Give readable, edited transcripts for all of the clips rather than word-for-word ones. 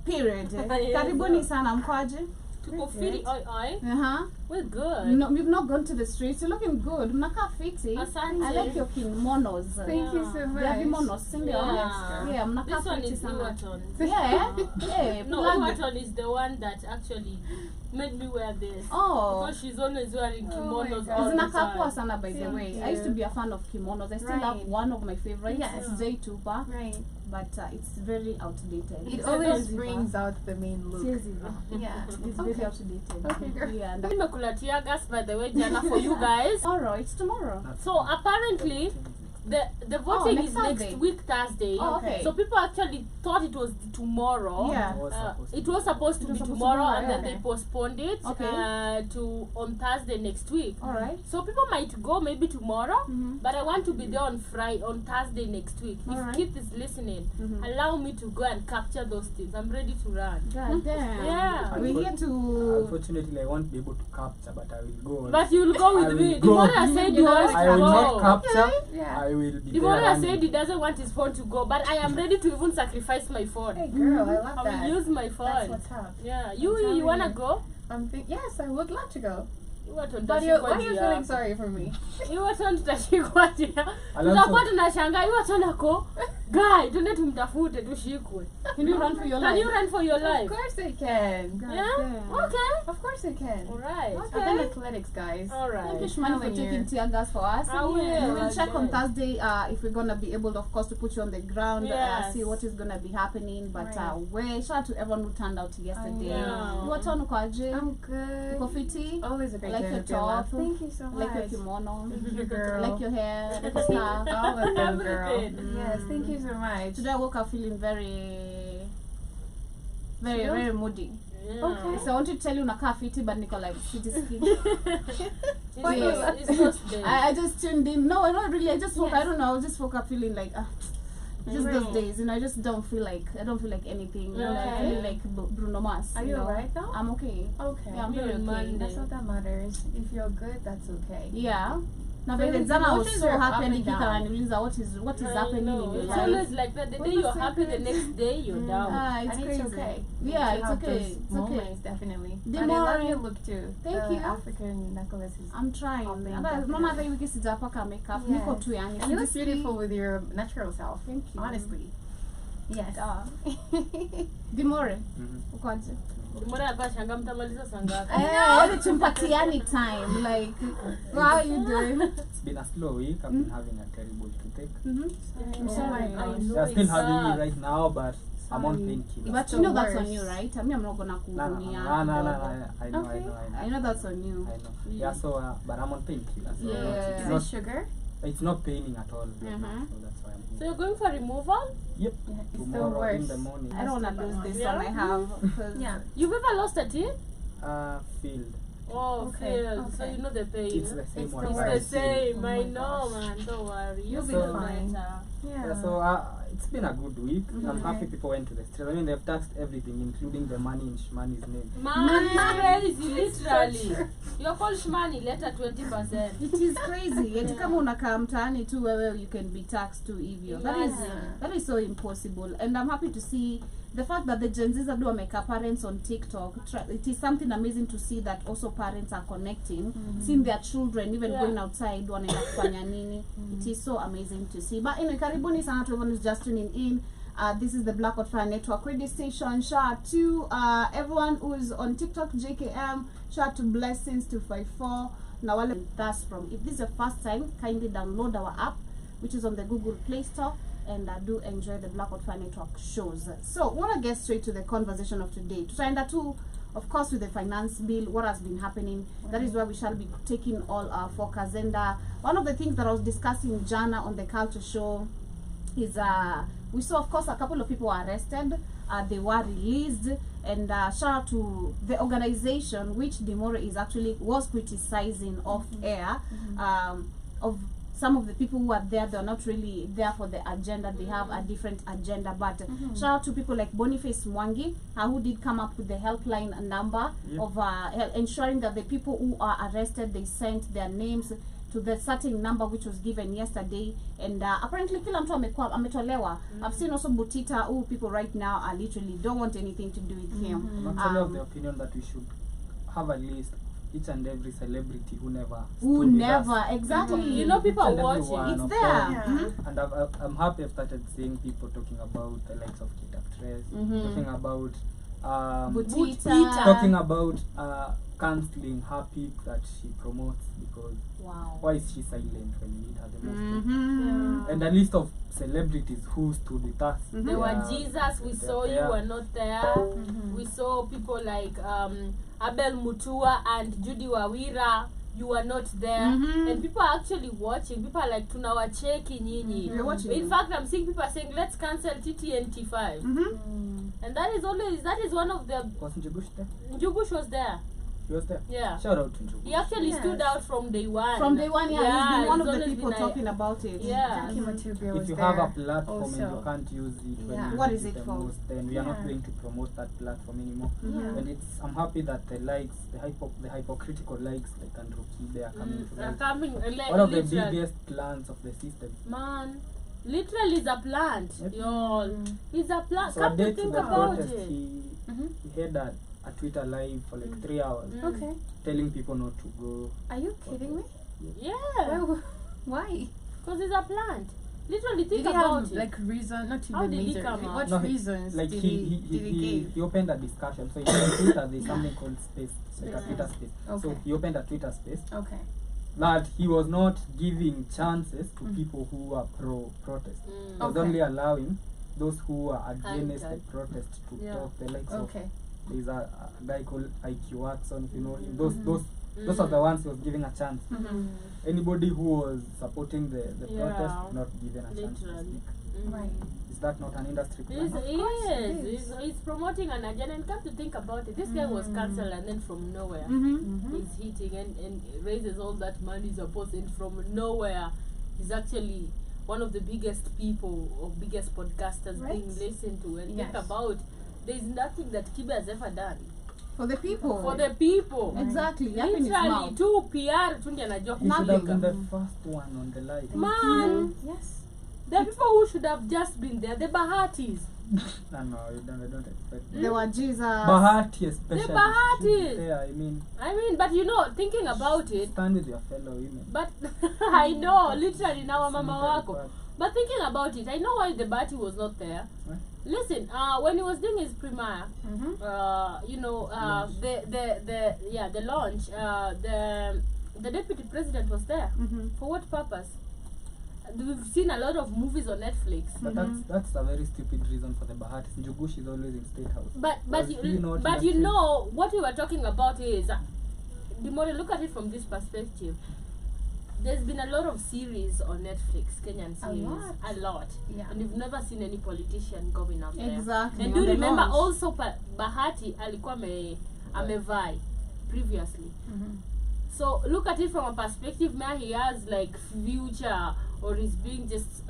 period. Karibuni sana mkwaje? Tuko fiti oi. We're good. No, we've not gone to the streets. You're looking good. Mnaka fiti. Asante. I like your kimonos. Thank you so much. They have kimonos, Yeah, mnaka this one fiti is sana. Iwaton. Yeah. No, plug it. Iwaton is the one that actually made me wear this. Oh. Because she's always wearing kimonos God. all the Zinaka poa time. sana, by the Thank way. you. I used to be a fan of kimonos. I still have Right. one of my favorites. Yes. It's J2, Right. but it's very outdated. It always brings out the main look. Yeah. It's very outdated. Okay, girl. Yeah. And Nimekula tear gas, by the way, Jana, for you guys. tomorrow, it's tomorrow. So apparently, the voting next is Thursday. next week Thursday. Oh, okay. So people actually thought it was tomorrow. Yeah. It was supposed to be tomorrow, and then yeah. they postponed it to on Thursday next week. All right. So people might go maybe tomorrow, Mhm. but I want to be there on Thursday next week. If Alright. Keith is listening, Mhm. allow me to go and capture those things. I'm ready to run. God damn. Yeah. We're here to. Unfortunately, I won't be able to capture, but I will go. But you'll go I with will me. go. Dimora said he wants I to will not go. capture. Yeah. I will be there. Dimora said running. he doesn't want his phone to go, but I am ready to even sacrifice my phone. Hey, girl, I love I that. will use my That's phone. what's up. Yeah, I'm you telling wanna you. go? Yes, I would love to go. But But why are you feeling sorry for me? tutashikwa tena. Tutakuwa tunashangaa Iwaton ako guy, tuende tumtafute tushikwe. Can you run for your Can life? you run for your Of life? course I can. Yeah? damn. Okay. Of course I can. Alright. I've done athletics, guys. Thank you, Alright. Shmani, for Telling you. taking tear gas for us. I will, We will I check on will. Thursday if we're gonna be able, of course, to put you on the ground, Yes. see what is gonna be happening. But Right. shout out to everyone who turned out yesterday. know. Iwaton ukwaje? I'm good. Uko fiti? Always a great Like day your to feel love. top. Thank you so much. Like your kimono, Thank you, girl. like your hair, like your stuff. All of them, girl. Everything. Yes, thank you so much. Today I woke up feeling Chill? very moody. Yeah. Okay. So I want to tell you unakaa fiti, but niko like fiti skin. It's just day. I just tuned in. No, not really. I just woke. Yes. I don't know. I just woke up feeling like just Right. those days, I just don't feel like anything. You know, like, I feel like Bruno Mars. Are you know? alright though? I'm okay. Okay. Yeah, I'm You're very a okay. man. That's all that matters. If you're good, that's okay. Yeah. Now, So by the the time I was emotions so are happy up and and Nikita down. and Lisa, what is I happening know. in your It's life? always like that. The What day was you're so happy, the good? next day you're down. It's And crazy. it's okay. Yeah, You it's have okay. those It's moments, okay. definitely. The And I love more- your look too. Thank the you. African necklaces. I'm trying. Popping, Naona definitely. hata hii wiki sijapaka makeup. Yes. Niko tu yani. And you look Sijisikii- beautiful with your natural self. Thank you. Honestly. Yes. Dimore, Mhm. ukoaje? Mbona hapa shanga mtamaliza saa ngapi? Yaani tumpatiani time. Like, how are you doing? It's been a slow week. I've been having a terrible toothache. I'm Oh sorry. my I God. know They're still it's having sad. me right now, but I'm on Sorry. painkillers. But you the know that's worst. on you, right? I mean, I'm not gonna No, kuhunia. I know, Okay. I know. I know that's on you. I know. Yeah, so, but I'm on painkillers. So Yeah. it's Is not, it sugar? it's not paining at all. Right now, Mhm. so that's why I'm So here. you're going for removal? Yep. Yeah, it's the Tomorrow in worst. the morning. I don't wanna lose this Yeah. one I have. Because Yeah. You've ever lost a teeth? Field. Oh, Okay, failed. So okay. you know the pain. It's the same It's one. the It's as the worst. same. Oh I my know, gosh. man. Don't worry. You'll be feel fine. better. Yeah. So it's been a good week. I'm Mhm. happy people went to the street. I mean, they've taxed everything, including the money in Shmani's name. Man, it's crazy, It's so literally. true. Your call Shmani, later 20%. it is crazy. Eti kama unakaa mtaani tu wewe, you can be taxed too hivyo. That is so impossible. And I'm happy to see the fact that the Gen Zs are doing parents on TikTok. It is something amazing to see that also parents are connecting, seeing their children even going outside wanaenda kufanya nini. It is so amazing to see. But anyway, karibuni sana to everyone who's just tuning in. This is the Black Hot Fire Network radio station. Shout out to everyone who's on TikTok, JKM. Shout out to Blessings 254. Now, that's from. If this is your first time, kindly download our app, which is on the Google Play Store, and do enjoy the Black Hot Fire Network shows. So, want to get straight to the conversation of today. To find out too, of course, with the finance bill, what has been happening. That is where we shall be taking all our focus. And one of the things that I was discussing Jana on the culture show is we saw, of course, a couple of people were arrested. They were released, and shout out to the organization which Dimore was criticizing off air, of some of the people who are there. They're not really there for the agenda. They have a different agenda. But shout out to people like Boniface Mwangi, who did come up with the helpline number of ensuring that the people who are arrested, they sent their names to to the certain number which was given yesterday, and apparently kila mtu ametolewa. I've seen also Butita, people right now are literally don't want anything to do with him. I'm actually of the opinion that we should have at least each and every celebrity who never exactly. You know, people are Each and every watching. one It's of there. them. Yeah. And I'm happy I've started seeing people talking about the likes of Kid Actress, talking about Butita. talking about cancelling her peak that she promotes, because Wow. why is she silent when we need her the most? Mm-hmm. And a list of celebrities who stood with us. There were Jesus, we saw you there. were not there. We saw people like Abel Mutua and Judy Wawira, you were not there. And people are actually watching. People are like, tunawacheki nyinyi. They're watching. In fact, I'm seeing people are saying, let's cancel TTNT5. And that is one of the... Wasn't Jibush there? Njugush was there. He was there. Yeah. Shout out to Jibush. He actually stood out from day one. From day one, he's been one of he's the always people been talking about it. Yeah. Jackie Matubia was If you there have a platform and also. you can't use it when Yeah. you What need is it the for? most, then we are not going to promote that platform anymore. And I'm happy that the likes, the hypocritical likes like Andrew Kibe are coming to light. Coming, One of the literally. biggest plans of the system. Man, literally is a plant, Yep. y'all. It's a plant. So a Come to day to think the about protest, it. he had a Twitter live for like 3 hours, Okay. telling people not to go. Are you kidding me? Yeah, Why? because it's a plant. Literally think Did he about have it. like reason? Not How even did he reason. come out? What No, reasons Like did he give? he opened a discussion. So on Twitter there's something called space, like a Twitter space. So Okay. he opened a Twitter space Okay. that he was not giving chances to people who are pro-protest. He was Okay. only allowing those who are against the Anti. protest to Yeah. talk. The likes of Okay. there's a guy called IQ Watson, if you know him. Those are the ones he was giving a chance. Anybody who was supporting the Yeah. protest not given a chance to Literally. speak. Right. Is that not an industry plan? He's, course he it is. He's promoting an agenda, and come to think about it, this guy was cancelled, and then from nowhere he's hitting and raises all that money supposed, and from nowhere he's actually one of the biggest people or biggest podcasters Right. being listened to. And think Yes. about, there's nothing that Kibe has ever done For the people. for the people. Exactly. Yapping his Literally, mouth. tu PR tu ndiye anajua He should have kupika. been the first one on the live. Man, Yes. the people who should have just been there, the Bahatis. No, I don't expect that. There were Jesus. Bahati especially. should be Bahatis. there. I mean, but you know, thinking about it, Stand with your fellow women. but I know, literally now mama Sanitary wako. pad. But thinking about it, I know why the Bati was not there. Right. Listen, when he was doing his premiere, you know, the launch, the deputy president was there. For what purpose? We've seen a lot of movies on Netflix. But that's a very stupid reason for the Bahatis. Njugush is always in State House. But Was he not you in know what we were talking about is the more you look at it from this perspective. There's been a lot of series on Netflix, Kenyan series, a lot, Yeah. and we've never seen any politician going up there. Exactly. And on do the remember launch. also Bahati alikuwa amevai previously. So look at it from a perspective now he has like future, or is being just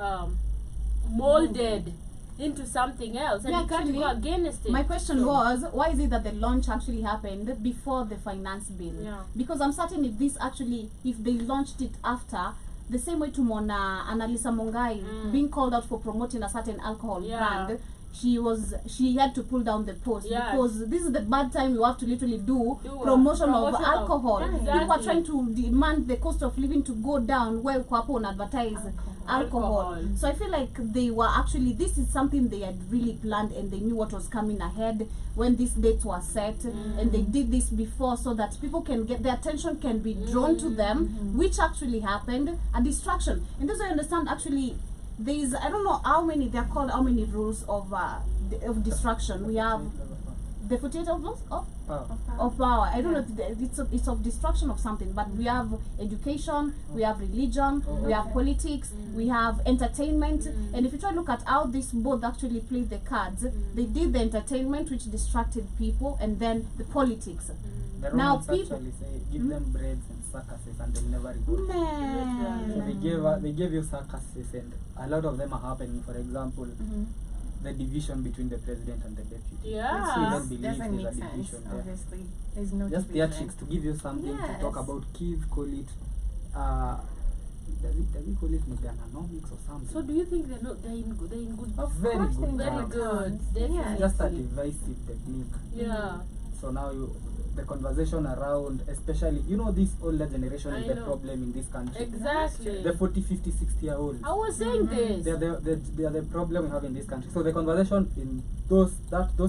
molded into something else, and Yeah, you can't go actually, against it. My question So- was, why is it that the launch actually happened before the finance bill? Yeah. Because I'm certain if they launched it after, the same way to Mona Annalisa Mongai being called out for promoting a certain alcohol Yeah. brand, she had to pull down the post Yeah. because this is the bad time you have to literally do Do a promotion of promotion of- alcohol. People are Exactly. trying to demand the cost of living to go down while Kwapo and advertise alcohol. So I feel like this is something they had really planned, and they knew what was coming ahead when these dates were set, and they did this before so that people can get their attention can be drawn to them, which actually happened, a distraction. And this I understand actually there's I don't know how many rules of distraction. We have the 48 of laws of power. I don't know if it's of destruction of something, but we have education, we have religion, we have politics, we have entertainment, and if you try to look at how this both actually play the cards, they did the entertainment which distracted people, and then the politics. The Now Romans people- actually say, give them breads and circuses and they'll never revolt. So Man. they gave you circuses, and a lot of them are happening. For example, the division between the president and the deputy. Yeah. So you don't Doesn't believe make there's a sense, division there. obviously. There's no Just division. theatrics to give you something to talk Yes. about. Kiev, call it does he call it Medianomics or something? So do you think they're in good? Very course good. they Very now. good. Yeah. Just a divisive technique. Yeah. So now the conversation around, especially, this older generation I is the know. problem in this country. Exactly. The 40, 50, 60-year-olds. I was saying this. They are the problem we have in this country. So the conversation in those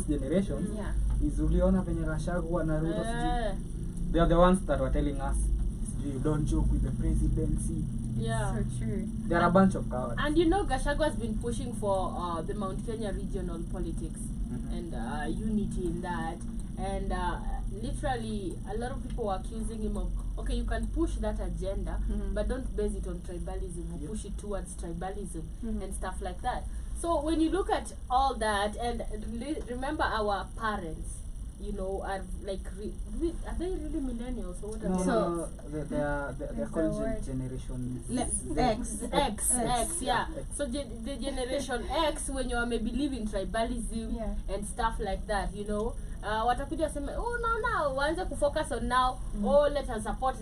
generations Yeah. is uliona venye Gachagua na Ruto sijui. Eh, They are the ones that were telling us, you don't joke with the presidency. yeah. So true. They are a bunch of cowards. And Gachagua has been pushing for the Mount Kenya regional politics and unity in that. And literally, a lot of people were accusing him of, okay, you can push that agenda, but don't base it on tribalism or push it towards tribalism and stuff like that. So when you look at all that, and remember our parents, are like, are they really millennials or what are they? No, they're There's a called word. generation X. X, yeah. So the generation X, when you may believe in tribalism Yeah. and stuff like that, watakuja sema, oh no, waanze kufocus on now, oh let us support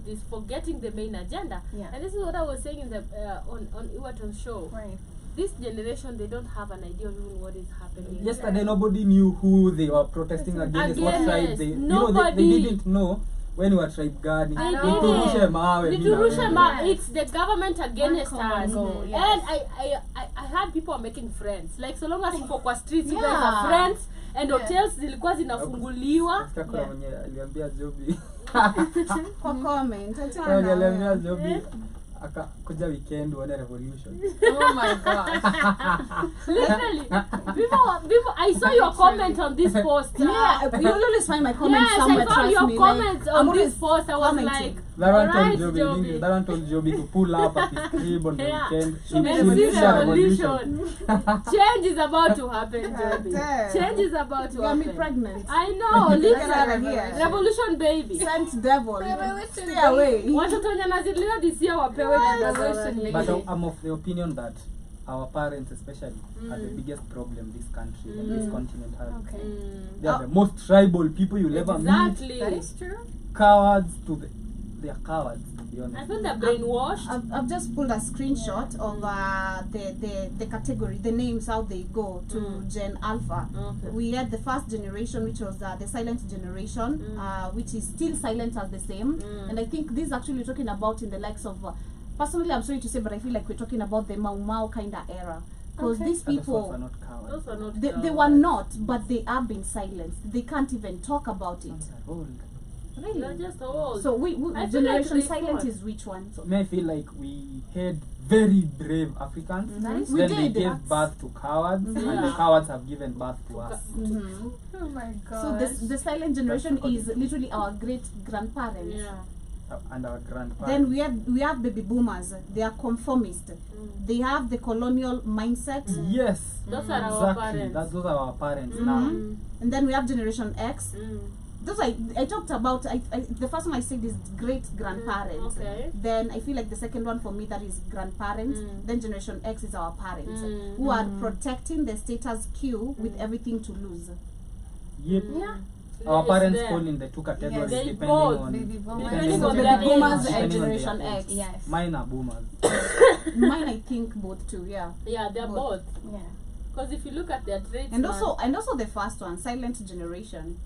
this, forgetting the main agenda. Yeah. And this is what I was saying in the on Iwaton's show. Right. This generation, they don't have an idea of even what is happening. Yesterday, nobody knew who they were protesting against. What tribe they? Nobody. They didn't know when you were tribe gani. They Liturushe mawe, Liturushe mina mawe. wewe. It's the government against us. Congo, yes. And I heard people are making friends. Like so long as uko kwa streets, you guys Yeah. are friends. And hotels zilikuwa zinafunguliwa. Nasikia kuna mwenye aliambia Joby. Kwa comment. Kuna mwenye aliambia Joby akakuja weekend uone revolution. Oh my gosh. Literally, people. I saw your comment on this post. Yeah, you always find my comments Yes, somewhere. I found trust your me. comments I'm on always this post. I was commenting. like, That one alright, told Joby, that one told Joby to pull up at his crib on the Yeah. weekend. And Should see see a revolution. revolution. Change is about to happen, Joby. damn. Change is about to You got me happen. pregnant. I know, Get out of literally. here. Revolution baby. Sent devil. Revolution Stay baby. away. Watoto wenye naziliwa this year wapewe Revolution revolution But baby. I'm of the opinion that our parents especially are the biggest problem this country and this continent has. Okay. They are the most tribal people you'll ever meet. Exactly. That is true. Cowards they are cowards, to be I honest. feel they're brainwashed. I've just pulled a screenshot of the category, the names, how they go to Gen Alpha. Okay. We had the first generation, which was the silent generation, which is still silent as the same. And I think this is actually talking about in the likes of, personally, I'm sorry to say, but I feel like we're talking about the Mau Mau kind of era. Because these And those ones people, are not cowards. Those are not they were not, but they are being silenced. They can't even talk about it. They're old. They're Really? just old. So we I feel like generation they silent fought. is which one? So may I feel like we had very brave Africans. That is We Then did. they gave That's- birth to cowards, and the Yeah. cowards have given birth to us. Mhm. Oh my god. So the silent generation That's is literally our great grandparents. Yeah. And our grandparents. Then we have baby boomers. They are conformist. They have the colonial mindset. Yes. Those are our Exactly. parents. Those are our parents now. Mhm. And then we have generation X. Mm. Those I talked about. The first one I said is great grandparents. Okay. Then I feel like the second one for me, that is grandparents. Then generation X is our parents, who are protecting the status quo with everything to lose. Yep. Yeah. Our It's parents there. fall in the two categories They depending both. on Baby boomers. Depending So on baby their boomers age. and Depending on generation their X. age. Yes. Mine are boomers. Mine I think both too. Yeah. Yeah, they're both. Yeah. Because if you look at their traits, And man, also the first one, silent generation.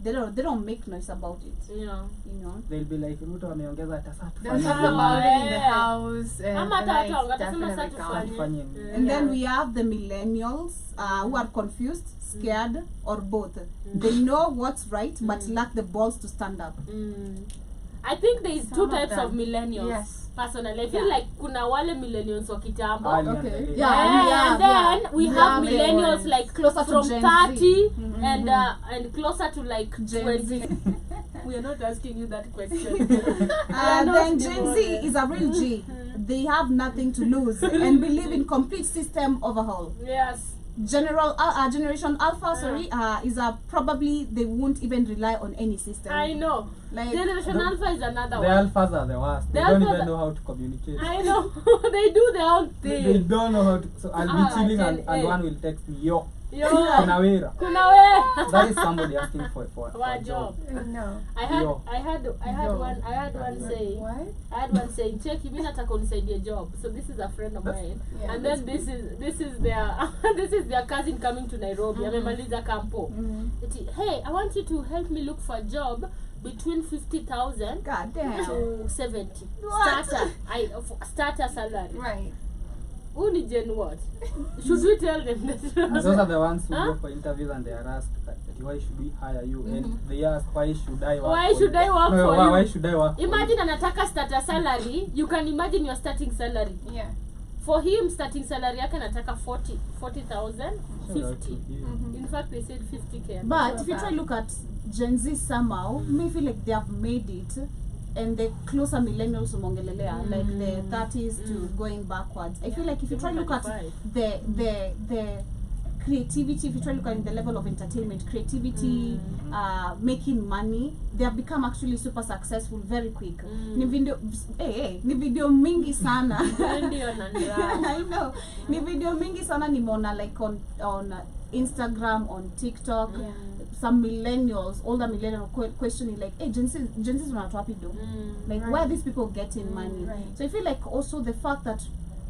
They don't make noise about it. you know. You know. They'll be like, Ruto ameongeza hata saa They'll tufanye talk nini? about it in the Yeah. house. And Ama hata like, watu wangasema definitely sasa count. tufanye. Tufanye nini? And then Yeah. we have the millennials who are confused, scared, or both. They know what's right but lack the balls to stand up. I think there is Some two of types of them. millennials. Yes. Personally, I feel like kuna wale millennials wa kitambo. Ali Okay. and the- Yeah. And then we Yeah, have big millennials ones. like Closer to from Gen Z. 30 and closer to like Gen 20. Z. We are not asking you that question. not Then Gen Z devoted. is a real G. They have nothing to lose and believe in complete system overhaul. Yes. Generation Alpha, is probably they won't even rely on any system. I know. Like Generation Alpha is another The one. alphas are the worst. They The don't alphas even are- know how to communicate. I know. They do their own They thing. don't know how to. So I'll Ah, be chilling Gen and A. one will text me, yo, Yo, Kunawera. kuna we. That is somebody asking for For a job. No. I had Yo. Yo. one saying. What? I had one saying, check, mimi nataka unisaidie job. So this is a friend of mine. Yeah, And then this is their this is their cousin coming to Nairobi. Amemaliza kampo. Eti, hey, I want you to help me look for a job between 50,000 God damn. to 70. What? Starter salary. Right. Who need Jen what? Should we tell them that? Those are the ones who Huh? go for interviews and they are asked, like, why should we hire you? And they ask, why should I work Why for should you? I work No, for why, you? Why should I work Imagine anataka starter salary. You can imagine your starting salary. Yeah. For him, starting salary yake anataka 40,000, for you? 50. In fact, they said 50K. But if you try to look at Gen Z somehow, me feel like they have made it, and the closer millennials umongelelea, like the 30s to going backwards. I feel like if you try to look at 35. the creativity, if you try to look at the level of entertainment, creativity, making money, they have become actually super successful very quick. Ni video mingi sana. Ndio nandra. I know. Ni video mingi sana nimeona like on Instagram, on TikTok. Some millennials, older millennials questioning like, hey, Gen Z's wanatoa wapi do? Like, where are these people getting money? Right. So I feel like also the fact that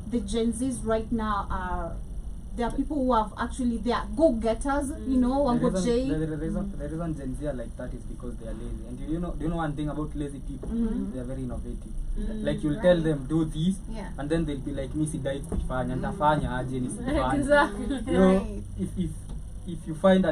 the Gen Z's right now there are people who have actually, they are go-getters, you know, The Uncle reason, Jay. the reason Gen Z are like that is because they are lazy. And do you know one thing about lazy people? They are very innovative. Like you'll tell them do this, Yeah. and then they'll be like, "Mi sidai kuifanya, nitafanya aje nisifanye." Exactly. You know, Right. if you find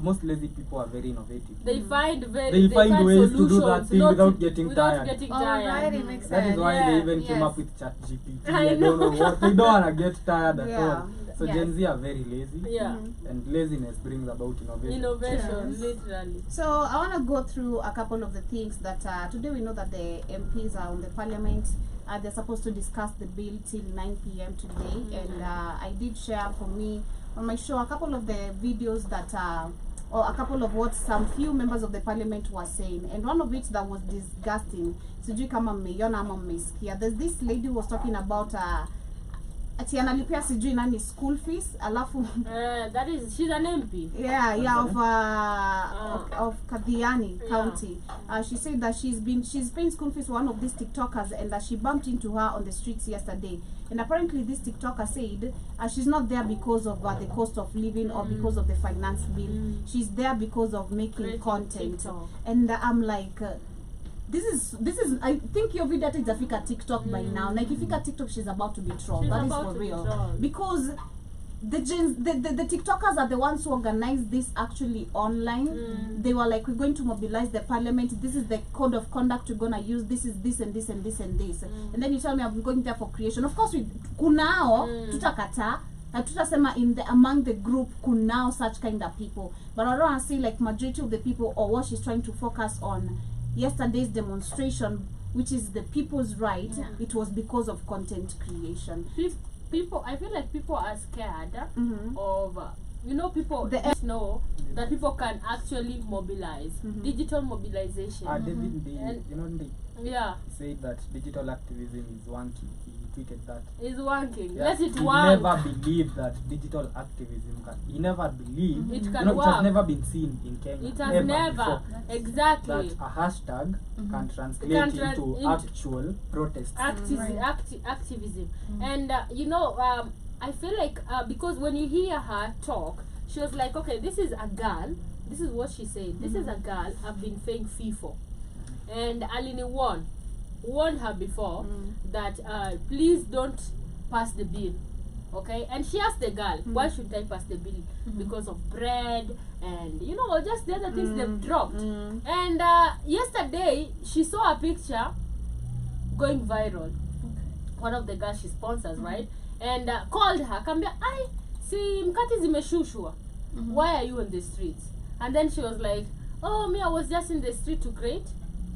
most lazy people are very innovative. They find They find ways to do that solutions, thing not without getting without tired. getting Alright, it tired. makes That sense. is why Yeah. they even came Yes. up with ChatGPT. I I don't know what. They don't wanna get tired at Yeah. all. So Yes. Gen Z are very lazy. Yeah. And laziness brings about innovation. Innovation, Yes. literally. So I want to go through a couple of the things that today we know that the MPs are on the parliament. They're supposed to discuss the bill till 9 p.m. today, and I did share for me on my show a couple of the videos that or a couple of what some few members of the parliament were saying, and one of it that was disgusting. Sijui kama mmeiona ama mmesikia. There's this lady who was talking about ati analipia sijui nani school fees alafu That is, she's an MP. yeah of Kadhiani County. She said that she's paying school fees for one of these TikTokers, and that she bumped into her on the streets yesterday. And apparently this TikToker said she's not there because of the cost of living or because of the finance bill. She's there because of making Creating content. TikTok. And I'm like, this is I think your video is Afika TikTok by now. Like if you got TikTok, she's about to be trolled. She's That is about for to be real. trolled. Because the TikTokers are the ones who organized this actually online. They were like, we're going to mobilize the parliament. This is the code of conduct we're gonna use. This is this and this and this and this. And then you tell me I'm going there for creation. Of course, kunao tutakata. Tutasema among the group kunao such kind of people. But I don't want to say like majority of the people or what she's trying to focus on. Yesterday's demonstration, which is the people's right, it was because of content creation. People, I feel like people are scared of, people The know that people can actually mobilize. Digital mobilization. David, Yeah, said that digital activism is wanky. He tweeted that. it's working. Yeah, Let it he work. never believed that digital activism he never believed It can it has work. never been seen in Kenya. It has never. before. Exactly. That a hashtag can translate into into actual protests. Activism. And I feel like because when you hear her talk, she was like, okay, this is a girl, this is what she said, this is a girl I've been paying fee for, and Aline warned her before that please don't pass the bill, okay? And she asked the girl, why shouldn't I pass the bill? Because of bread and just the other things they've dropped. And yesterday she saw a picture going viral. One of the girls she sponsors, right? And called her, kambia, ai, si mkati zimeshushwa. Why are you on the streets? And then she was like, oh, me, I was just in the street to create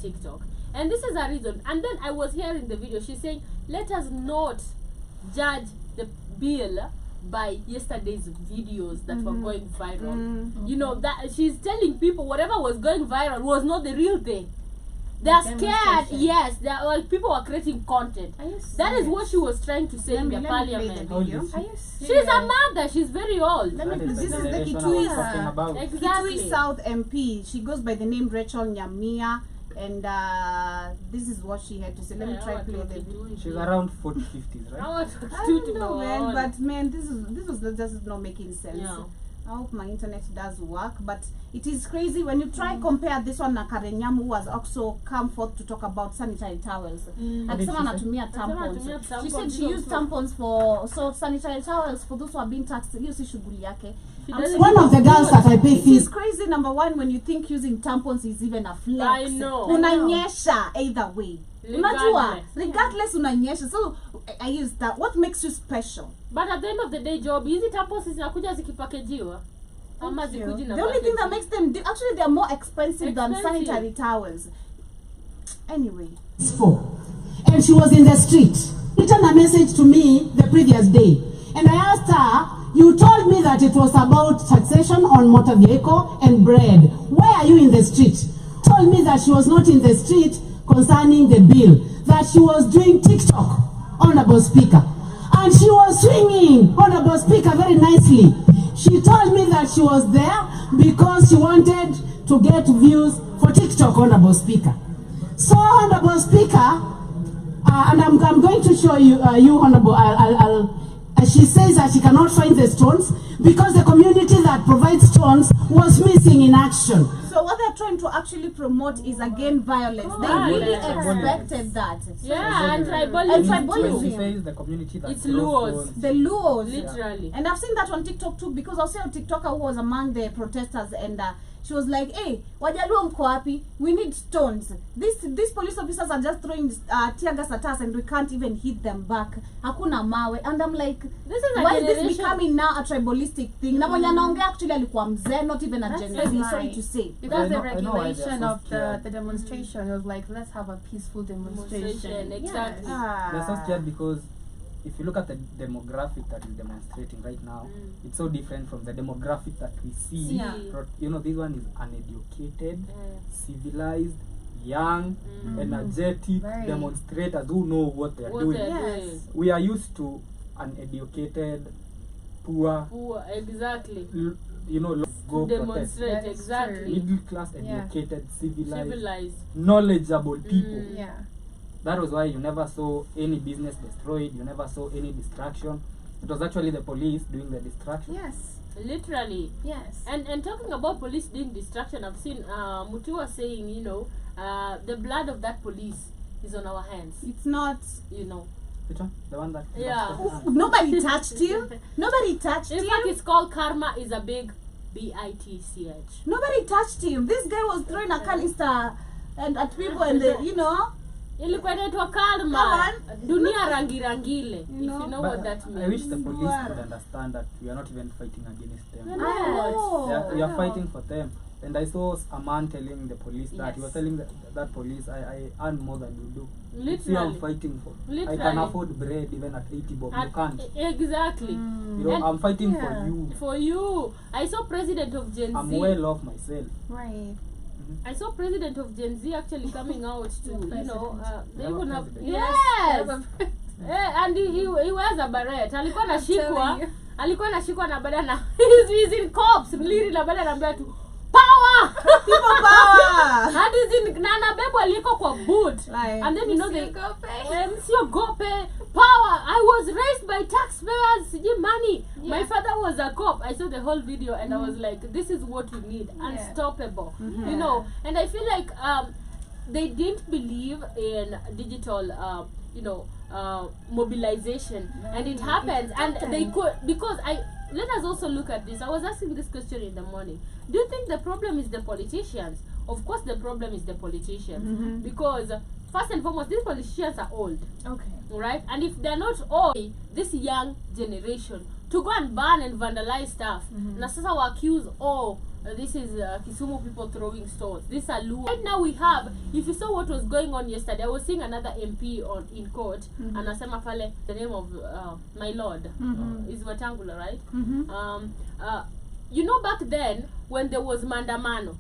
TikTok. And this is a reason. And then I was hearing the video, she's saying, let us not judge the bill by yesterday's videos that were going viral. That she's telling people whatever was going viral was not the real thing. they're scared. Demonstration. Yes, they're like people are creating content. Are you That is what serious? she was trying to say in the Let me play parliament. the How video. is Are it? you She's serious? a mother. She's very old. Let me That is this the is the generation I Kitui was talking about. Exactly. Kitui South MP. She goes by the name Rachel Nyamia, and this is what she had to say. Let me try play the video. She's around 40-50s, right? I want I to don't to know, go man, on. but man, this was just not making sense. Yeah. I hope my internet does work, but it is crazy when you try compare this one na Karen Nyamu, who has also come forth to talk about sanitary towels. What did Akisema she anatumia Akisema anatumia tampons. She said tampons she used also. tampons for sanitary towels for those who are being taxed. Hiyo si shughuli yake. She I'm doesn't saying- One of the girls that I pay It is fees. crazy, number one, when you think using tampons is even a flex. I know. Unanyesha either way. Unajua, Regardless. regardless unanyesha. So I use that. What makes you special? But at the end of the day, job hizi tampons zinakuja zikipakejiwa ama zikuji na The only thing that packaging. makes them actually they're more expensive than Expensive. sanitary towels. Anyway, For. And she was in the street. Written a message to me the previous day. And I asked her, you told me that it was about taxation on motor vehicle and bread. Why are you in the street? Told me that she was not in the street concerning the bill. That she was doing TikTok, Honorable Speaker. And she was swinging, Honorable Speaker, very nicely. She told me that she was there because she wanted to get views for TikTok, Honorable Speaker. So, Honorable Speaker, and I'm going to show you, Honorable, she says that she cannot find the stones because the community that provides stones was missing in action. so what they're trying to actually promote is again violence. They Violence. really Violence. expected that. Yeah, and And tribalism. tribalism. When she says the community that It's throws Luos. stones, The Luos. Literally. And I've seen that on TikTok too, because I saw a TikToker who was among the protesters, and she was like, hey, Wajaluo mko wapi? We need stones. These police officers are just throwing tear gas at us and we can't even hit them back. Hakuna mawe. And I'm like, This is a why is generation. this becoming now a tribalistic thing? Na mwenye anaongea actually alikuwa mzee, not even a That's Gen just Z, sorry right. to say. Because the I know why they're regulation so of scared. the demonstration was like, let's have a peaceful demonstration. Demonstration, exactly. Yes. they're so scared because if you look at the demographic that is demonstrating right now, it's so different from the demographic that we see. Yeah. You know, this one is uneducated, Yeah. civilized, young, energetic Very. demonstrators who know what they're What doing. they're Yes. doing. We are used to uneducated, poor, Poor, exactly. you know, go To protest. demonstrate, That's exactly. true. Middle class, Yeah. educated, civilized, Civilized. knowledgeable people. Yeah. That was why you never saw any business destroyed, you never saw any distraction. It was actually the police doing the distraction. Yes. Literally. Yes. And talking about police doing distraction, I've seen Mutua saying, you know, the blood of that police is on our hands. It's not. You know. Which one? The one that... Yeah. Nobody touched him. Nobody touched In him. fact, it's called karma is a big B-I-T-C-H. Nobody touched him. This guy was throwing a canister and at people, and they, you know. Ilikuwa inaitwa karma. Come on. Dunia rangi rangile. If know. you know But what that I means. wish the police Wow. could understand that we are not even fighting against them. We're I not. know. We are I fighting know. for them. And I saw a man telling the police that he was Yes. telling that police, I earn more than you do. See, I'm Literally. fighting for. I Literally. can afford bread even at 80 bob. You And- can't. Exactly. You know, And- I'm fighting yeah. for you. For you. I saw president of Gen I'm Z. well off myself. Right. I saw president of Gen Z actually coming out to, you know, they Never even have, president. yes, and he wears a beret. Alikuwa anashikwa, telling you. alikuwa anashikwa na baada na he's in cops, literally na baada anaambia tu power. People power. And he's in na anabebwa aliko kwa boot. Like, And then you know they Msiogope. Msiogope, power. I was raised by taxpayers, sijui money. My Yeah. father was a cop. I saw the whole video and I was like, this is what we need. Unstoppable. You know, and I feel like they didn't believe in digital you know, mobilization, and it happens, and they could, because let us also look at this. I was asking this question in the morning. Do you think the problem is the politicians? Of course the problem is the politicians, because first and foremost, these politicians are old, Okay. right? And if they're not old, this young generation to go and burn and vandalize stuff, na sasa wa accuse, this is Kisumu people throwing stones. This are Luo. Right now we have, if you saw what was going on yesterday, I was seeing another MP in court, and anasema pale the name of my lord is Watangula, right? You know, back then when there was mandamano,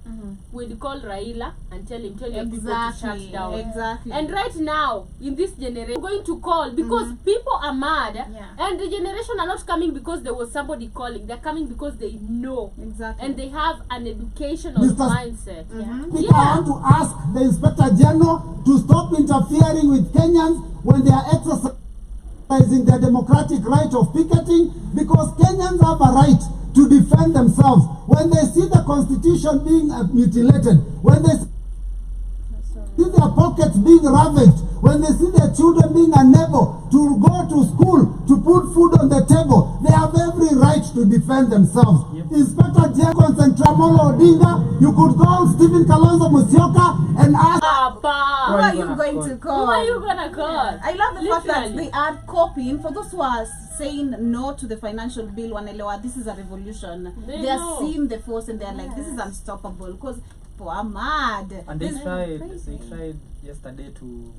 we'd call Raila and tell him people to Exactly. shut down. Exactly. And right now, in this generation, we're going to call because people are mad. Yeah. And the generation are not coming because there was somebody calling. They're coming because they know. Exactly. And they have an educational Mr. mindset. People want to ask the Inspector General to stop interfering with Kenyans when they are exercising their democratic right of picketing, because Kenyans have a right to defend themselves. When they see the constitution being mutilated, when they see their pockets being ravaged, when they see their children being unable to go to school, to put food on the table, they have every right to defend themselves. Inspector General and Tramolo Odinga, you could call Stephen Kalonzo Musyoka and ask... Papa! Who are you going to Who call? are you gonna call? I love the fact that Literally. they are copying. For those who are saying no to the financial bill, wanelewa, this is a revolution. They are know. seeing the force and they are like, this is unstoppable because people are mad. And they This- tried yesterday to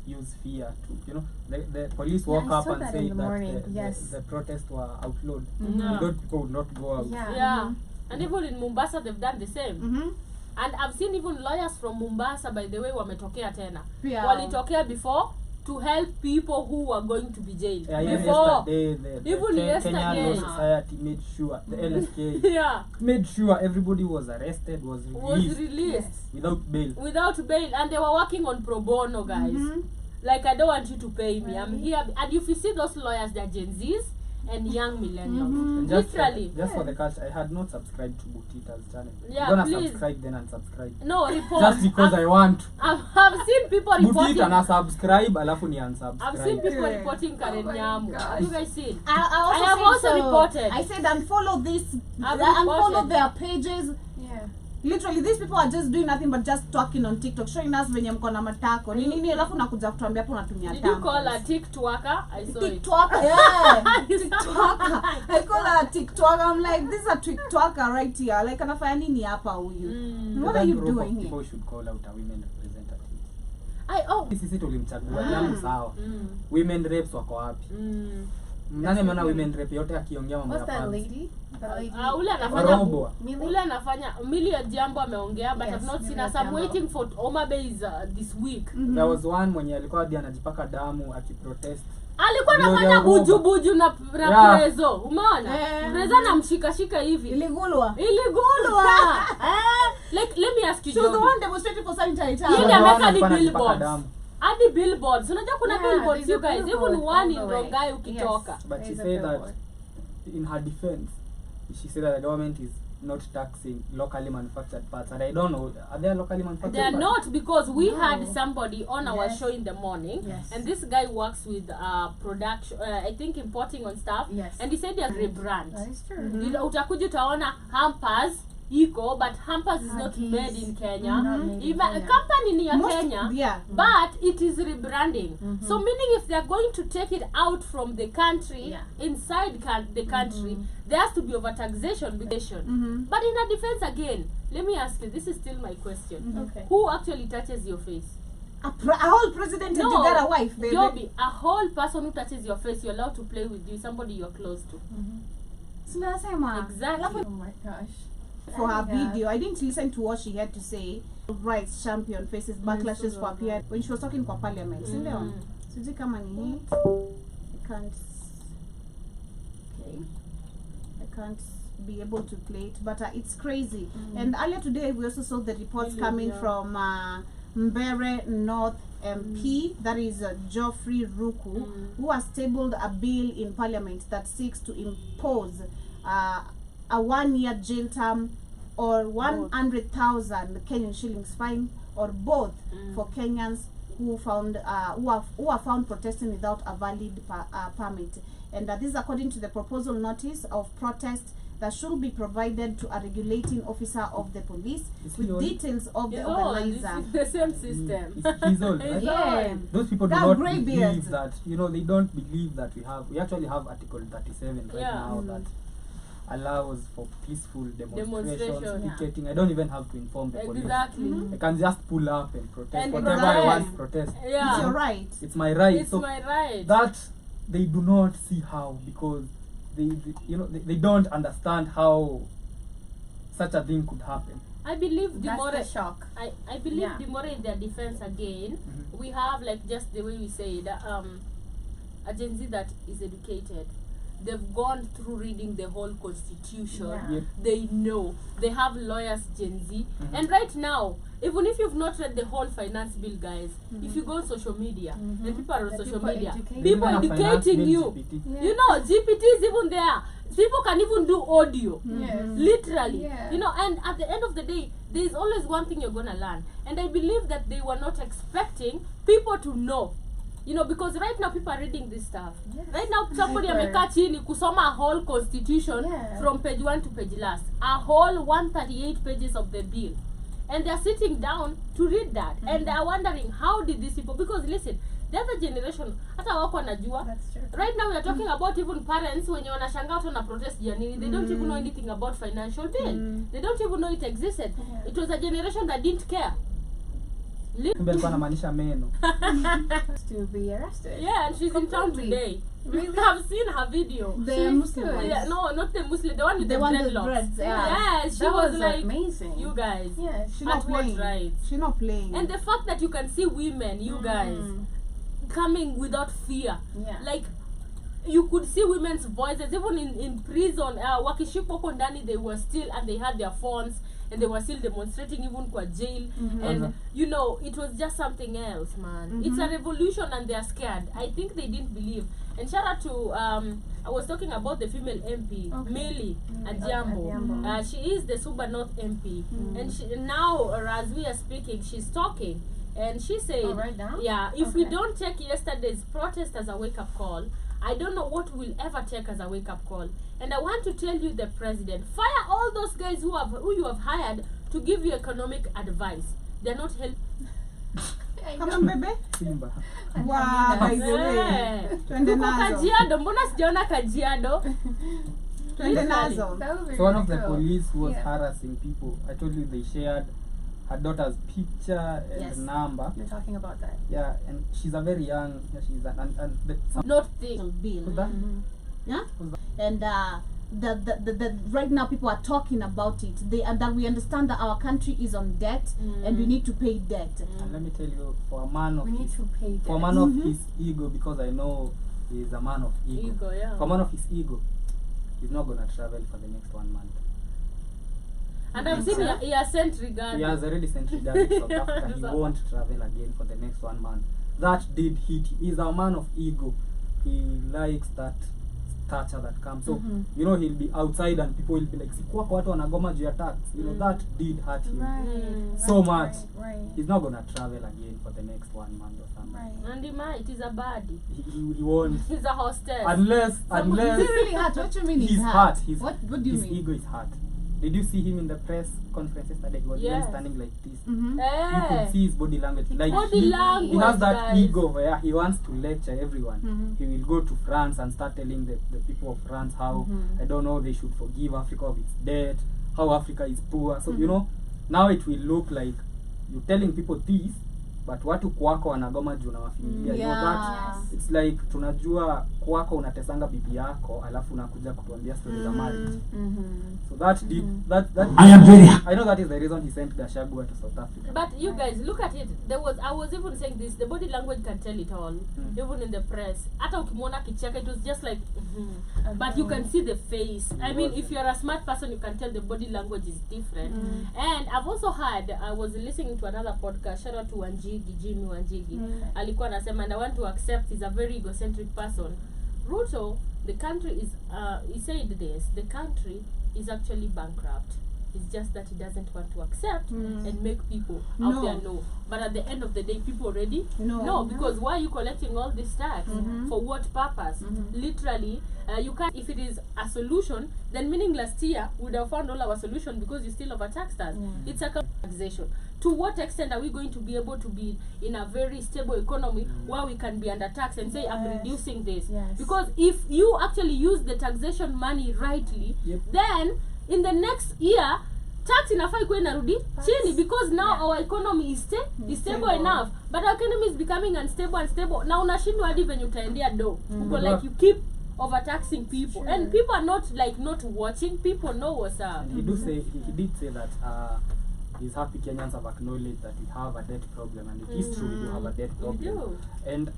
use fear to, the police woke I up saw and that said in the that morning, yes. the protests were outlawed. Yeah. People would not go out. Yeah. Yeah. And even in Mombasa, they've done the same. Mhm. And I've seen even lawyers from Mombasa, by the way, wametokea tena. Yeah. Walitokea before to help people who were going to be jailed. Yeah, even Before. yesterday, the Even yesterday. Kenyan Law Society made sure, the LSK Yeah. made sure everybody was arrested, was Was released released without bail. without bail, and they were working on pro bono, guys. Like, I don't want you to pay me. I'm here. And if you see those lawyers, they're Gen Zs and young millennials. And Literally. just for the culture, I had not subscribed to Butita's channel. Yeah, I'm gonna please. subscribe then unsubscribe. No, report. Just because I want. I've seen people reporting. Butita na subscribe, alafu ni I've seen unsubscribe. people reporting Karen Nyamu. Have you guys seen? I have said also so. reported. I said unfollow this, I've unfollow reported. their pages. Yeah. Literally, these people are just doing nothing but just talking on TikTok, showing us venye mko na matako. Ni nini alafu nakuja kutuambia hapo unatumia Did you tampons. call a TikToker? I saw it. TikToker, yeah. TikToker. I call her a TikToker. I'm like, this is a TikToker right here. Like, anafanya nini hapa huyu? What are you doing here? People should call out a women representative. Oh. Sisi tulimchagua Nyamu sawa. Women reps wako wapi? Nani ameona women rep yote akiongea mambo ya What's that pants? lady? The lady. Ule anafanya Robo. ule anafanya Millie Jambo ameongea, but Yes, I've not seen Millie us. I'm Jambo. waiting for Oma Bay's this week. There was one mwenye alikuwa hadi anajipaka damu akiprotest. Alikuwa Gloria anafanya Ruba. buju na Yeah. Prezo. Umeona? Prezo anamshika hivi. Iligulwa. Iligulwa. Like, let me ask you. She was the Joby. one demonstrating for sanitary Yeye towels. ndiye Ndio ameweka maana hadi alikuwa anajipaka billboards. damu. Hadi billboards. Unajua kuna Yeah, billboards, there's you a guys. billboard Even one in all the way. Rongai ukitoka. Yes. But she There's a said that billboard. in her defense, she said that the government is not taxing locally manufactured parts. And I don't know, are there locally manufactured They are parts? not, because we No. had somebody on our Yes. show in the morning, Yes. and this guy works with production, I think importing on stuff, Yes. and he said they are rebrand. That is true. Utakuja utaona hampers iko, but hampers is not Huggies. made in Kenya. Not made in Kenya. Company ni ya Most- Kenya, yeah. but it is rebranding. So meaning if they are going to take it out from the country, Yeah. inside the country, there has to be overtaxation. But in a defense again, let me ask you, this is still my question. Okay. Who actually touches your face? A whole president and you got a wife, baby. Yobi, a whole person who touches your face, you're allowed to play with you, somebody you're close to. Sinasema. Exactly. Oh my gosh. For her Yeah. video, I didn't listen to what she had to say. Rights champion faces backlashes for appear when she was talking for parliament. Sindio? Sijui kama ni hii. I can't. Okay. I can't be able to play it, but it's crazy. And earlier today, we also saw the reports coming from Mbere North MP, that is Geoffrey Ruku, who has tabled a bill in parliament that seeks to impose a 1-year jail term or 100,000 Kenyan shillings fine, or both, for Kenyans who are found protesting without a valid permit. And this is according to the proposal notice of protest that should be provided to a regulating officer of the police with details of the It's all, organizer. it's the same system. He's old, right? Yeah. Those people do They have not grey believe beards. that, they don't believe that we actually have Article 37 right Yeah. now that allows for peaceful demonstrations, Demonstration, yeah. picketing. I don't even have to inform the police. Exactly. I can just pull up and protest And whatever I protest. want to protest. Yeah. It's your right. It's my right. It's so my right. that they do not see how, because they don't understand how such a thing could happen. I believe That's Dimore, the shock. I believe Yeah. Dimore in their defense again. Mhm. We have like just the way we say that a Gen Z that is educated. They've gone through reading the whole constitution. Yeah. Yep. They know. They have lawyers, Gen Z. Mhm. And right now, even if you've not read the whole finance bill, guys, if you go on social media, and people are on The social people media, educated. people Even a finance educating bill you. GPT. Yeah. You know, GPT is even there. People can even do audio. Yes. Literally. Yeah. You know, and at the end of the day, there is always one thing you're gonna learn. And I believe that they were not expecting people to know. You know, because right now people are reading this stuff. Yes. Right now somebody Super. amekaa chini kusoma a whole constitution Yeah. from page 1 to page last. A whole 138 pages of the bill. And they're sitting down to read that. And they're wondering, how did these people, because listen, the other generation, hata wako wanajua. That's true. Right now we are talking about even parents wenye wanashangaa watu wana protest ya nini. They don't even know anything about financial bill. They don't even know it existed. Yeah. It was a generation that didn't care. Kumbe alikuwa anamaanisha meno. To be arrested. Yeah, and she's in town Completely. today. Really? I've seen her video. The She's Muslim good. ones. Yeah, no, not the Muslim, the one with The the one with dreadlocks. dreads, yeah. Yeah, she That was was like, amazing. you guys. Yeah, She's At not what playing. right? She's not playing. And the fact that you can see women, you guys, coming without fear. Yeah. Like, you could see women's voices, even in prison, wakishikwa huko ndani, they were still, and they had their phones, and they were still demonstrating even kwa jail. And, you know, it was just something else, man. It's a revolution and they're scared. I think they didn't believe. And shout out to, I was talking about the female MP, Okay. Millie Adhiambo. Adhiambo. She is the Suba North MP. And she, now, as we are speaking, she's talking. And she said, Oh, right now? yeah, if we Okay. don't take yesterday's protest as a wake-up call, I don't know what we'll ever take as a wake-up call. And I want to tell you, the president, fire all those guys who you have hired to give you economic advice. They're not helping. Come on, baby. Simba. Wow, by the way. Twende Tuko nazo. Kajiado, mbona sijaona Kajiado? Twende nazo. That would be So one really of the cool. police who was Yeah. harassing people, I told you they shared her daughter's picture and Yes. number. You're talking about that. Yeah, and she's a very young. Yeah, she's and the, Not thing. Bill. who's that? Yeah? Who's that? And the right now people are talking about it. They and that we understand that our country is on debt and we need to pay debt. And let me tell you, for a man of We need his, to pay for a that. man of his ego, because I know he's a man of ego. Ego, yeah. For a man of his ego, he's not gonna travel for the next 1 month. And I've seen he has sent regard. He has already sent regard to South Africa. He won't travel again for the next 1 month. That did hit him. He's a man of ego. He likes that stature that comes. So, you know, he'll be outside and people will be like, sikuwa kwa watu wanagoma juu ya tax. You know, that did hurt him. Right. So right, much. Right. He's not gonna travel again for the next 1 month or something. Right. And he might, he's a baddie. He won't. He's a hostess. Unless Is it really hurt? What do you mean he's it's hurt. hurt? What do you His mean? ego is hurt. Did you see him in the press conference yesterday? He was even Yes. standing like this. Mm-hmm. You could see his body language. Like Body he language, has that guys. ego where he wants to lecture everyone. He will go to France and start telling the people of France how I don't know, they should forgive Africa of its debt, how Africa is poor. So you know, now it will look like you're telling people this, but watu kwako wanagoma juu unawafinyilia. You know that Yes. it's like tunajua kwako unatesanga bibi yako alafu unakuja kutuambia story za marriage. So that did that I am very I know that is the reason he sent Gachagua to South Africa. But you guys, look at it. I was even saying this. The body language can tell it all, even in the press. Hata ukimwona kicheka, it was just like, but you can see the face. I mean, if you're a smart person, you can tell the body language is different. And I've also heard, I was listening to another podcast. Shout out to Jimmy Wanjigi. Alikuwa anasema, and I want to accept he's a very egocentric person. Ruto, the country is, he said this, the country is actually bankrupt. It's just that he doesn't want to accept and make people out there know. But at the end of the day, people already know. Because why are you collecting all this tax? For what purpose? Literally, you can't, if it is a solution, then meaning last year would have found all our solution because you still overtaxed us. It's a taxation. To what extent are we going to be able to be in a very stable economy where we can be under tax and say, I'm reducing this? Yes. Because if you actually use the taxation money rightly, then in the next year, tax inafaa ikuwe inarudi chini because now our economy is stable enough, but our economy is becoming unstable. Na unashindwa hadi venye utaendea do. Uko like you keep overtaxing people, and people are not not watching. People know what's up. And he did say that he's happy Kenyans have acknowledged that we have a debt problem, and it is true we do have a debt We do. problem. And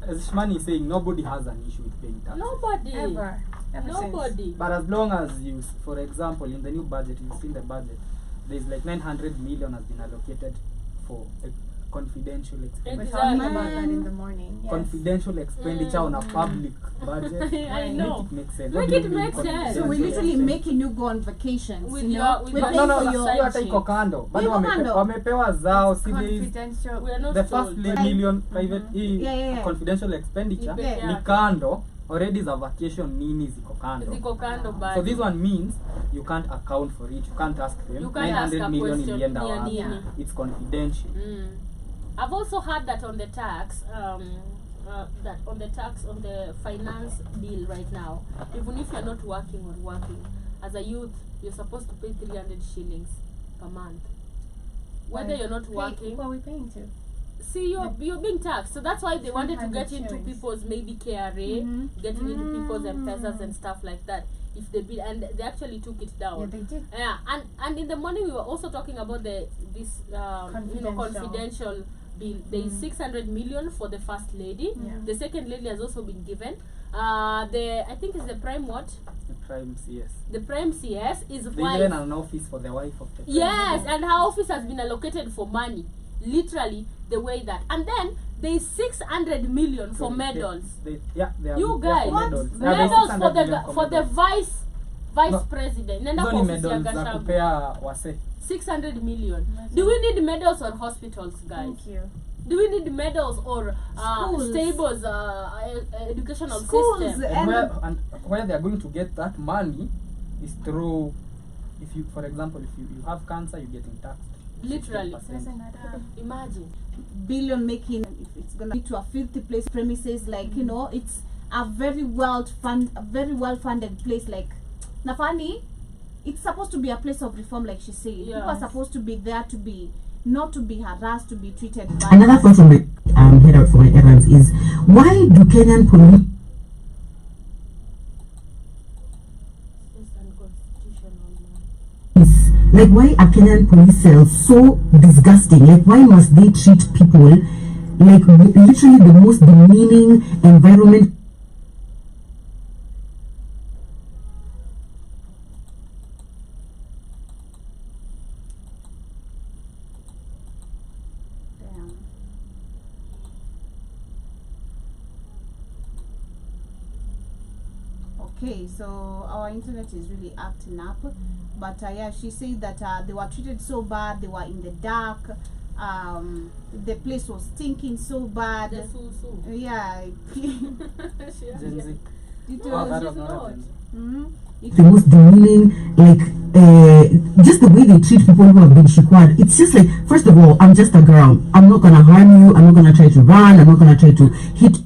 as Shmani is saying, nobody has an issue with paying taxes. Nobody. Ever Nobody. But as long as you, for example, in the new budget, you've seen the budget, there's like 900 million has been allocated for a confidential We're expenditure. talking about that in the morning. Yes. Confidential expenditure on a public budget. I know. Make it make sense. Make What do you it mean make sense. confidential So we're literally expenditure? making you go on vacations, With you your- know? with We're your- paying No, for no, your hiyo hata iko kando. Bado Iko kando. wamepewa zao, si these Confidential. We are not the told. first million private Yeah. confidential expenditure Yeah. ni kando, already za vacation nini ziko kando. Ziko kando bado. So this one means you can't account for it. You can't ask them. You can't ask 900 a million question, ilienda ni ya wapi? nini? It's confidential. I've also heard that on the tax, on the finance bill right now, even if you're not working, as a youth, you're supposed to pay 300 shillings per month. Whether you're not working, What are we paying to? see, you're being taxed. So that's why they wanted to 300 get into shillings. people's maybe KRA, getting into people's M-Pesas and stuff like that. If they bill, and they actually took it down. Yeah, they did. Yeah, and in the morning we were also talking about this confidential bill. There is 600 million for the first lady. Yeah. The second lady has also been given. I think it's the prime what? The prime CS. The prime CS is They wife. given an office for the wife of the Yes, president. and her office has been allocated for money. Literally the way that. And then there is 600 million for So medals. They You are guys, for medals. Yeah, there's medals 600 for the million for the medals. vice No, president. Nenda Hizo kwa ni ofisi ya medals za Gachagua. kupea wase. 600 million. Do we need medals on hospitals, guys? Thank you. Do we need medals or Schools. stables, educational Schools, system? And where they are going to get that money is through, if you, for example, if you have cancer, you're getting taxed. Literally. 15%. Imagine. billion making, if it's gonna be to a filthy place premises, like you know, it's a very well funded place. Like Nafani, it's supposed to be a place of reform, like she said. Yeah. People are supposed to be there to be not to be harassed, to be treated bad. Another thought from my head out for my errands is, why do Kenyan police It's unconstitutional, man. like, why are Kenyan police cells so disgusting? Like, why must they treat people like literally the most demeaning environment? Damn. Okay, so our internet is really acting up, but yeah, she said that they were treated so bad. They were in the dark. The place was stinking so bad. The Susu. Yeah, Gen Z. it Oh, was. that she's was not not. a Gen Z. The most demeaning, like just the way they treat people who have been shikwad. It's just like, first of all, I'm just a girl. I'm not gonna harm you. I'm not gonna try to run. I'm not gonna try to hit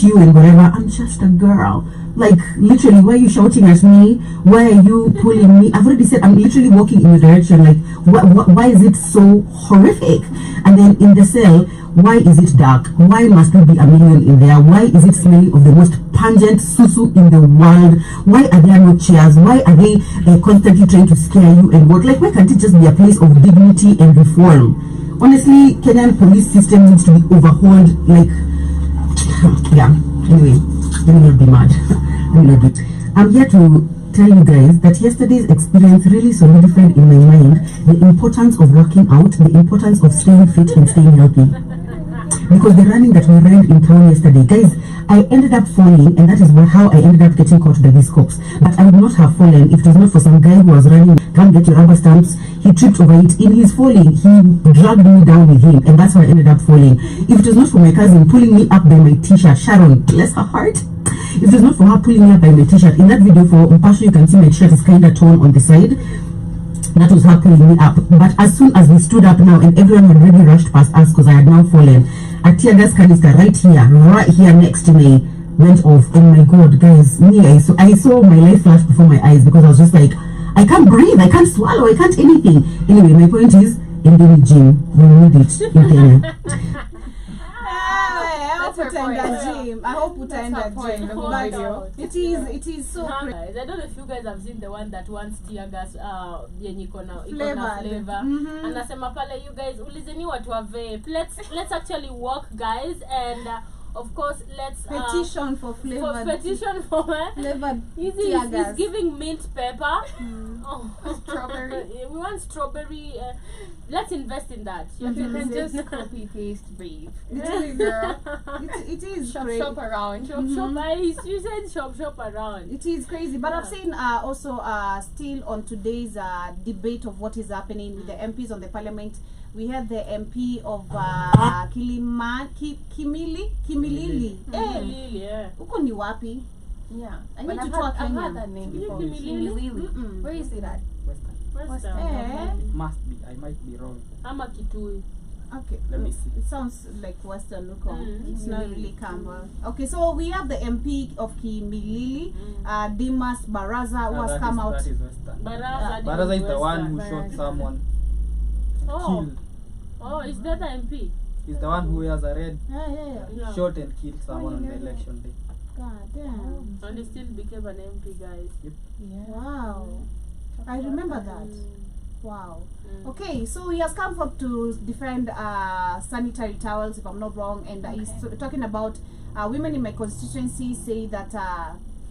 you and whatever. I'm just a girl. Like, literally, why are you shouting at me? Why are you pulling me? I've already said I'm literally walking in your direction. Like, why is it so horrific? And then in the cell, why is it dark? Why must there be a million in there? Why is it smelling of the most pungent susu in the world? Why are there no chairs? Why are they constantly trying to scare you and what? Like, why can't it just be a place of dignity and reform? Honestly, Kenyan police system needs to be overhauled. Like, yeah. Anyway, let me not be mad. Let me not be. I'm here to tell you guys that yesterday's experience really solidified in my mind the importance of working out, the importance of staying fit and staying healthy. Because the running that we ran in town yesterday, guys, I ended up falling, and that is how I ended up getting caught by these cops. But I would not have fallen if it was not for some guy who was running. Come get your rubber stamps. He tripped over it. In his falling, he dragged me down with him, and that's why I ended up falling. If it was not for my cousin pulling me up by my t-shirt, Sharon, bless her heart. If it was not for her pulling me up by my t-shirt, in that video for Mpasho, you can see my shirt is kind of torn on the side. That was her pulling me up. But as soon as we stood up now and everyone had already rushed past us because I had now fallen, a tear gas canister right here next to me went off. Oh my god, guys, I saw my life flash before my eyes because I was just like, I can't breathe, I can't swallow, I can't anything. Anyway, my point is, in the gym, you need it in Kenya. hope utaenda gym. I hope utaenda her point, gym. the But video. it is so Nah, crazy. guys, I don't know if you guys have seen the one that wants tear gas yenye iko na Flavor. flavor. Anasema pale, you guys ulizeni watu wa vape. Let's actually walk, guys, and of course let's Petition for flavor. Flavored tear gas. He's giving mint pepper. Oh, Strawberry. We want strawberry. Let's invest in that. You can just copy paste vape. It Girl. It is Shop crazy. shop around. You said shop around. It is crazy, but I've seen also still on today's debate of what is happening with the MPs on the parliament. We had the MP of Kimilili. Yeah. Huko ni wapi? Yeah. I But need to I've talk had Kenyan. that name before. Kimilili? Kimilili. Where you say that? Western. Must be. I might be wrong. Ama Kitui. Okay. Let me see. It sounds like Western local. It's not Kimilili. really Kamba. Okay, so we have the MP of Kimilili, Dimas Baraza, who has come out. That is Western. Baraza Baraza is the one Western. who shot someone. Oh. Killed. Oh, is that the MP? He's the one who wears a red, Yeah. shot and killed someone on the election day. God damn. And he still became an MP, guys. Yeah. Wow. I remember that. Wow. Mm. Okay, so he has come forth to defend sanitary towels, if I'm not wrong, and he's talking about women in my constituency say that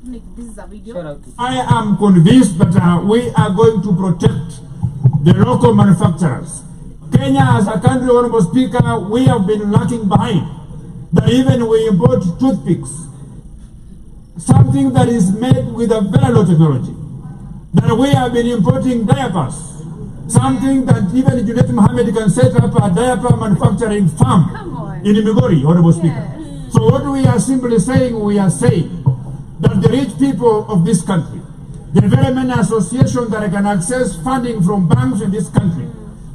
this is a video. Shout out to I am convinced that we are going to protect the local manufacturers. Kenya as a country, Honorable Speaker, we have been lacking behind. That even we import toothpicks, something that is made with a very low technology. That we have been importing diapers, something that even Juliet Mohammed can set up a diaper manufacturing farm in Migori, Honorable Speaker. So what we are simply saying, we are saying that the rich people of this country, the very many associations that can access funding from banks in this country,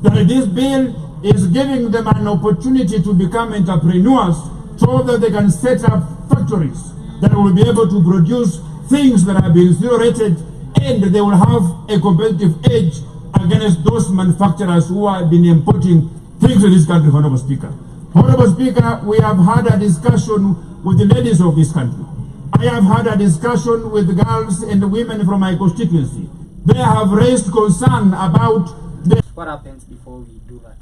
that this bill is giving them an opportunity to become entrepreneurs so that they can set up factories that will be able to produce things that have been zero rated, and they will have a competitive edge against those manufacturers who have been importing things to this country, Honorable Speaker. Honorable Speaker, we have had a discussion with the ladies of this country. I have had a discussion with girls and women from my constituency. They have raised concern about what happens before we do that.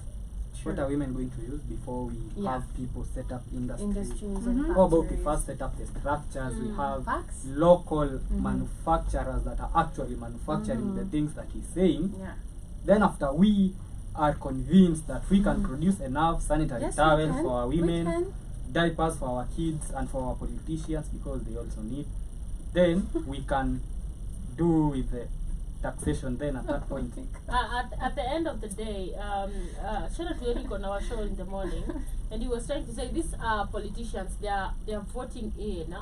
What are women going to use before we have people set up industries? and How about we factories. first set up the structures? We have Facts. local manufacturers that are actually manufacturing the things that he's saying. Yeah. Then after we are convinced that we can produce enough sanitary Yes, we towels can. for our We women, can. diapers for our kids and for our politicians because they also need, then we can do with the taxation then at that point. At the end of the day, shout out to Eric on our show in the morning, and he was trying to say these politicians, they are voting in,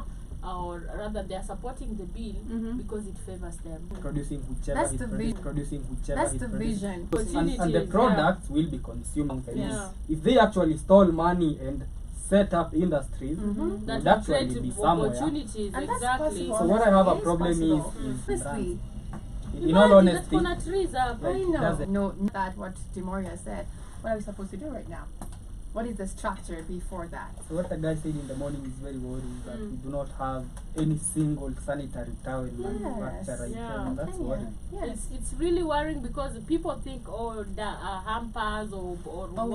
or rather they are supporting the bill because it favors them. Producing whichever That's he's the producing, vision. producing whichever That's he's the producing. vision. And the products will be consumed. Yeah. If they actually stole money and set up industries, That would will actually create be somewhere. opportunities, And that's exactly. possible. So what I have a It is problem possible. is Honestly. in all honesty, Corner trees up. like, I it know. doesn't- No, that what Demoria said. What are we supposed to do right now? What is the structure before that? so what the guy said in the morning is very worrying that we do not have any single sanitary towel manufacturer in Yeah. Kenya. That's Kenya. worrying. Yes. It's really worrying because people think hampers or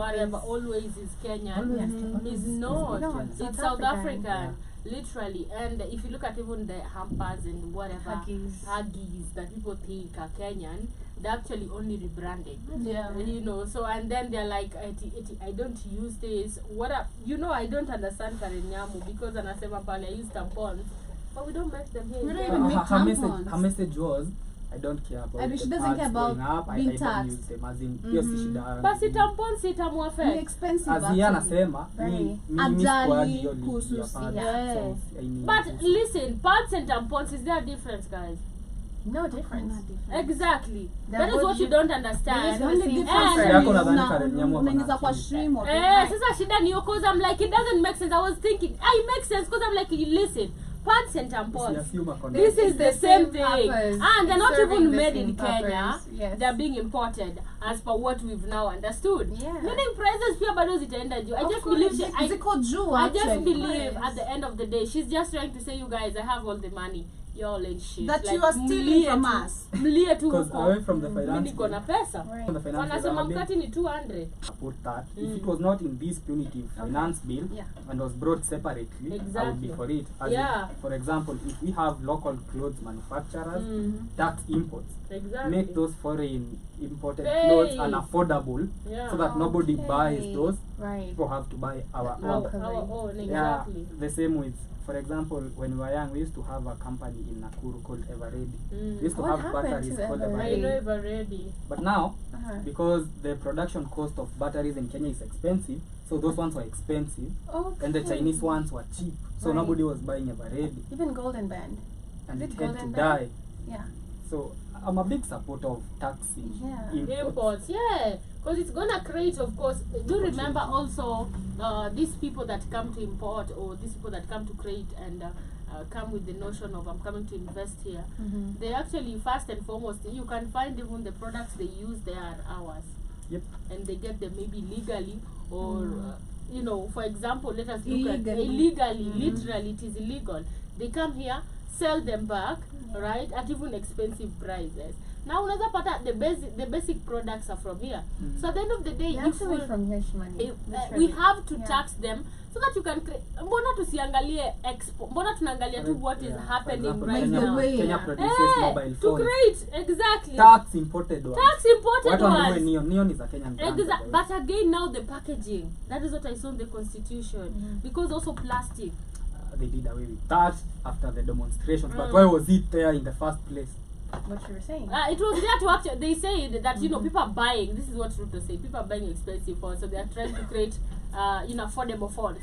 whatever always is Kenyan. Always. It's not. No, It's South South African. African. Literally. And if you look at even the hampers and whatever Huggies that people think are Kenyan, they're actually only rebranded. Yeah. You know, so and then they're like, I don't use this. I don't understand Karenyamu because anasema pale I use tampons, but we don't make them here. We don't in even Kenya. make tampons. Her message was, I don't care about And the she doesn't care pads about going up, being I don't taxed. use them as in, hiyo si shida yangu. Basi tampons itamuaffect. Ni expensive As yeye actually. anasema Very. Ajali, hiyo kuhusu ya pads, yeah. so I mean, But listen, pads and tampons, is there a difference, guys? No difference. Exactly. They're That is both what you you- don't The understand. only Same difference factor. is Yako nadhani Karenyamu ako na unaingiza kwa akili. stream or Sasa shida niyo cause I'm like, it doesn't make sense. I was thinking, it makes sense because I'm like, listen, pads and tampons. Usiassume ako na- This is the same thing. purpose. And they're not Serving even the made same in Kenya. purpose. Yes. They're being imported as per what we've now understood. Yeah. Meaning prices pia bado zitaenda juu. I Of just course, believe ziko juu I just actually. believe at the end of the day she's just trying to say, you guys, I have all the money. Y'all ain't shit. That you are stealing from us. Mlie tu Because huko. away from the Mimi finance niko na pesa. Right. from the finance bill, Wanasema I'm a big mkati ni 200. support that. If it was not in this punitive finance bill Yeah. and was brought separately, I would Exactly. be for it. As Yeah. in, for example, if we have local clothes manufacturers, tax imports, Exactly. make those foreign imported Hey. clothes unaffordable, Yeah. so that nobody Okay. buys those. Right. People have to buy our own. Our own, Yeah, exactly. the same with, for example, when we were young, we used to have a company in Nakuru called Everready. We used to What have happened batteries to called Everready? I Everready. know if already. But now, Uh-huh. because the production cost of batteries in Kenya is expensive, so those ones were expensive, Okay. and the Chinese ones were cheap. So Right. nobody was buying Everready, Even Golden Band. and Is it it had to Golden die. Band? Yeah. So I'm a big supporter of taxing Yeah. imports. Imports, yeah, because it's gonna create, of course. Do remember also these people that come to import, or these people that come to create and come with the notion of I'm coming to invest here. They actually, first and foremost, you can find even the products they use, they are ours. Yep. And they get them maybe legally, or you know, for example, let us look at Illegally. illegally. Literally, it is illegal. They come here, sell them back, right, at even expensive prices. Now, unaweza pata the basic products are from here. So at the end of the day, They're if actually we, from Yeshmani. we have to Yeah. tax them so that you can create. Mbona tusiangalie expo? Mbona tunaangalia tu what is Yeah, for happening example, right Kenya- now? way, Kenya yeah. produces mobile To phones. create, exactly. Tax imported ones. Tax imported Watu wanunue ones. Neon. Neon is a Kenyan brand. by the way. But again, now the packaging. That is what I saw in the constitution. Because also plastic. They did away with that after the demonstrations. But Mm. why was it there in the first place? What you were saying. It was there to actually, they said that, you know, people are buying, this is what Ruto said, people are buying expensive phones, so they are trying to create, affordable phones.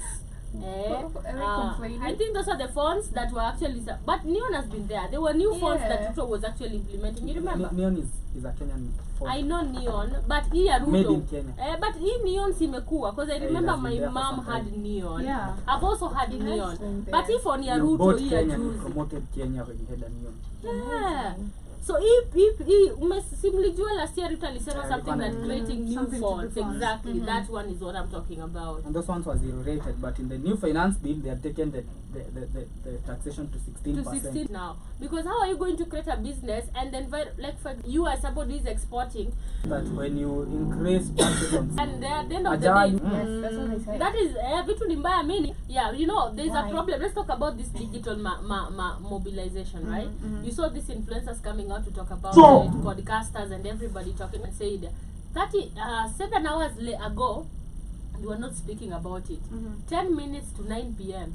Are they complaining? I think those are the phones that were actually, but Neon has been there. There were new phones that Yeah. Ruto was actually implementing. You remember? Neon is a Kenyan phone. I know Neon, but here Ruto. Made in Kenya. But hii Neon simekuwa, because I remember has been my there for mom some had time. Neon. Yeah. I've also had It has Neon. been But there. if on your You Ruto bought here Kenya, you juzi. promoted Kenya when you had a Neon. Yeah. So simlijua last year Ruto alisema Yeah, something that creating new something to phones. do phones. Exactly. That one is what I'm talking about. And those ones were zero rated, but in the new finance bill, they have taken the taxation to 16%. To 16 now. Because how are you going to create a business and then like for you as somebody who is exporting That when you increase taxes on and at the end of the Ajali. day Yes, that's what they say. that is vitu ni mbaya meaning, yeah, you know, there's a Why? problem. Let's talk about this digital mobilization, right? You saw these influencers coming out to talk about So- it, podcasters and everybody talking and said 7 hours ago you were not speaking about it. 10 minutes to 9 p.m.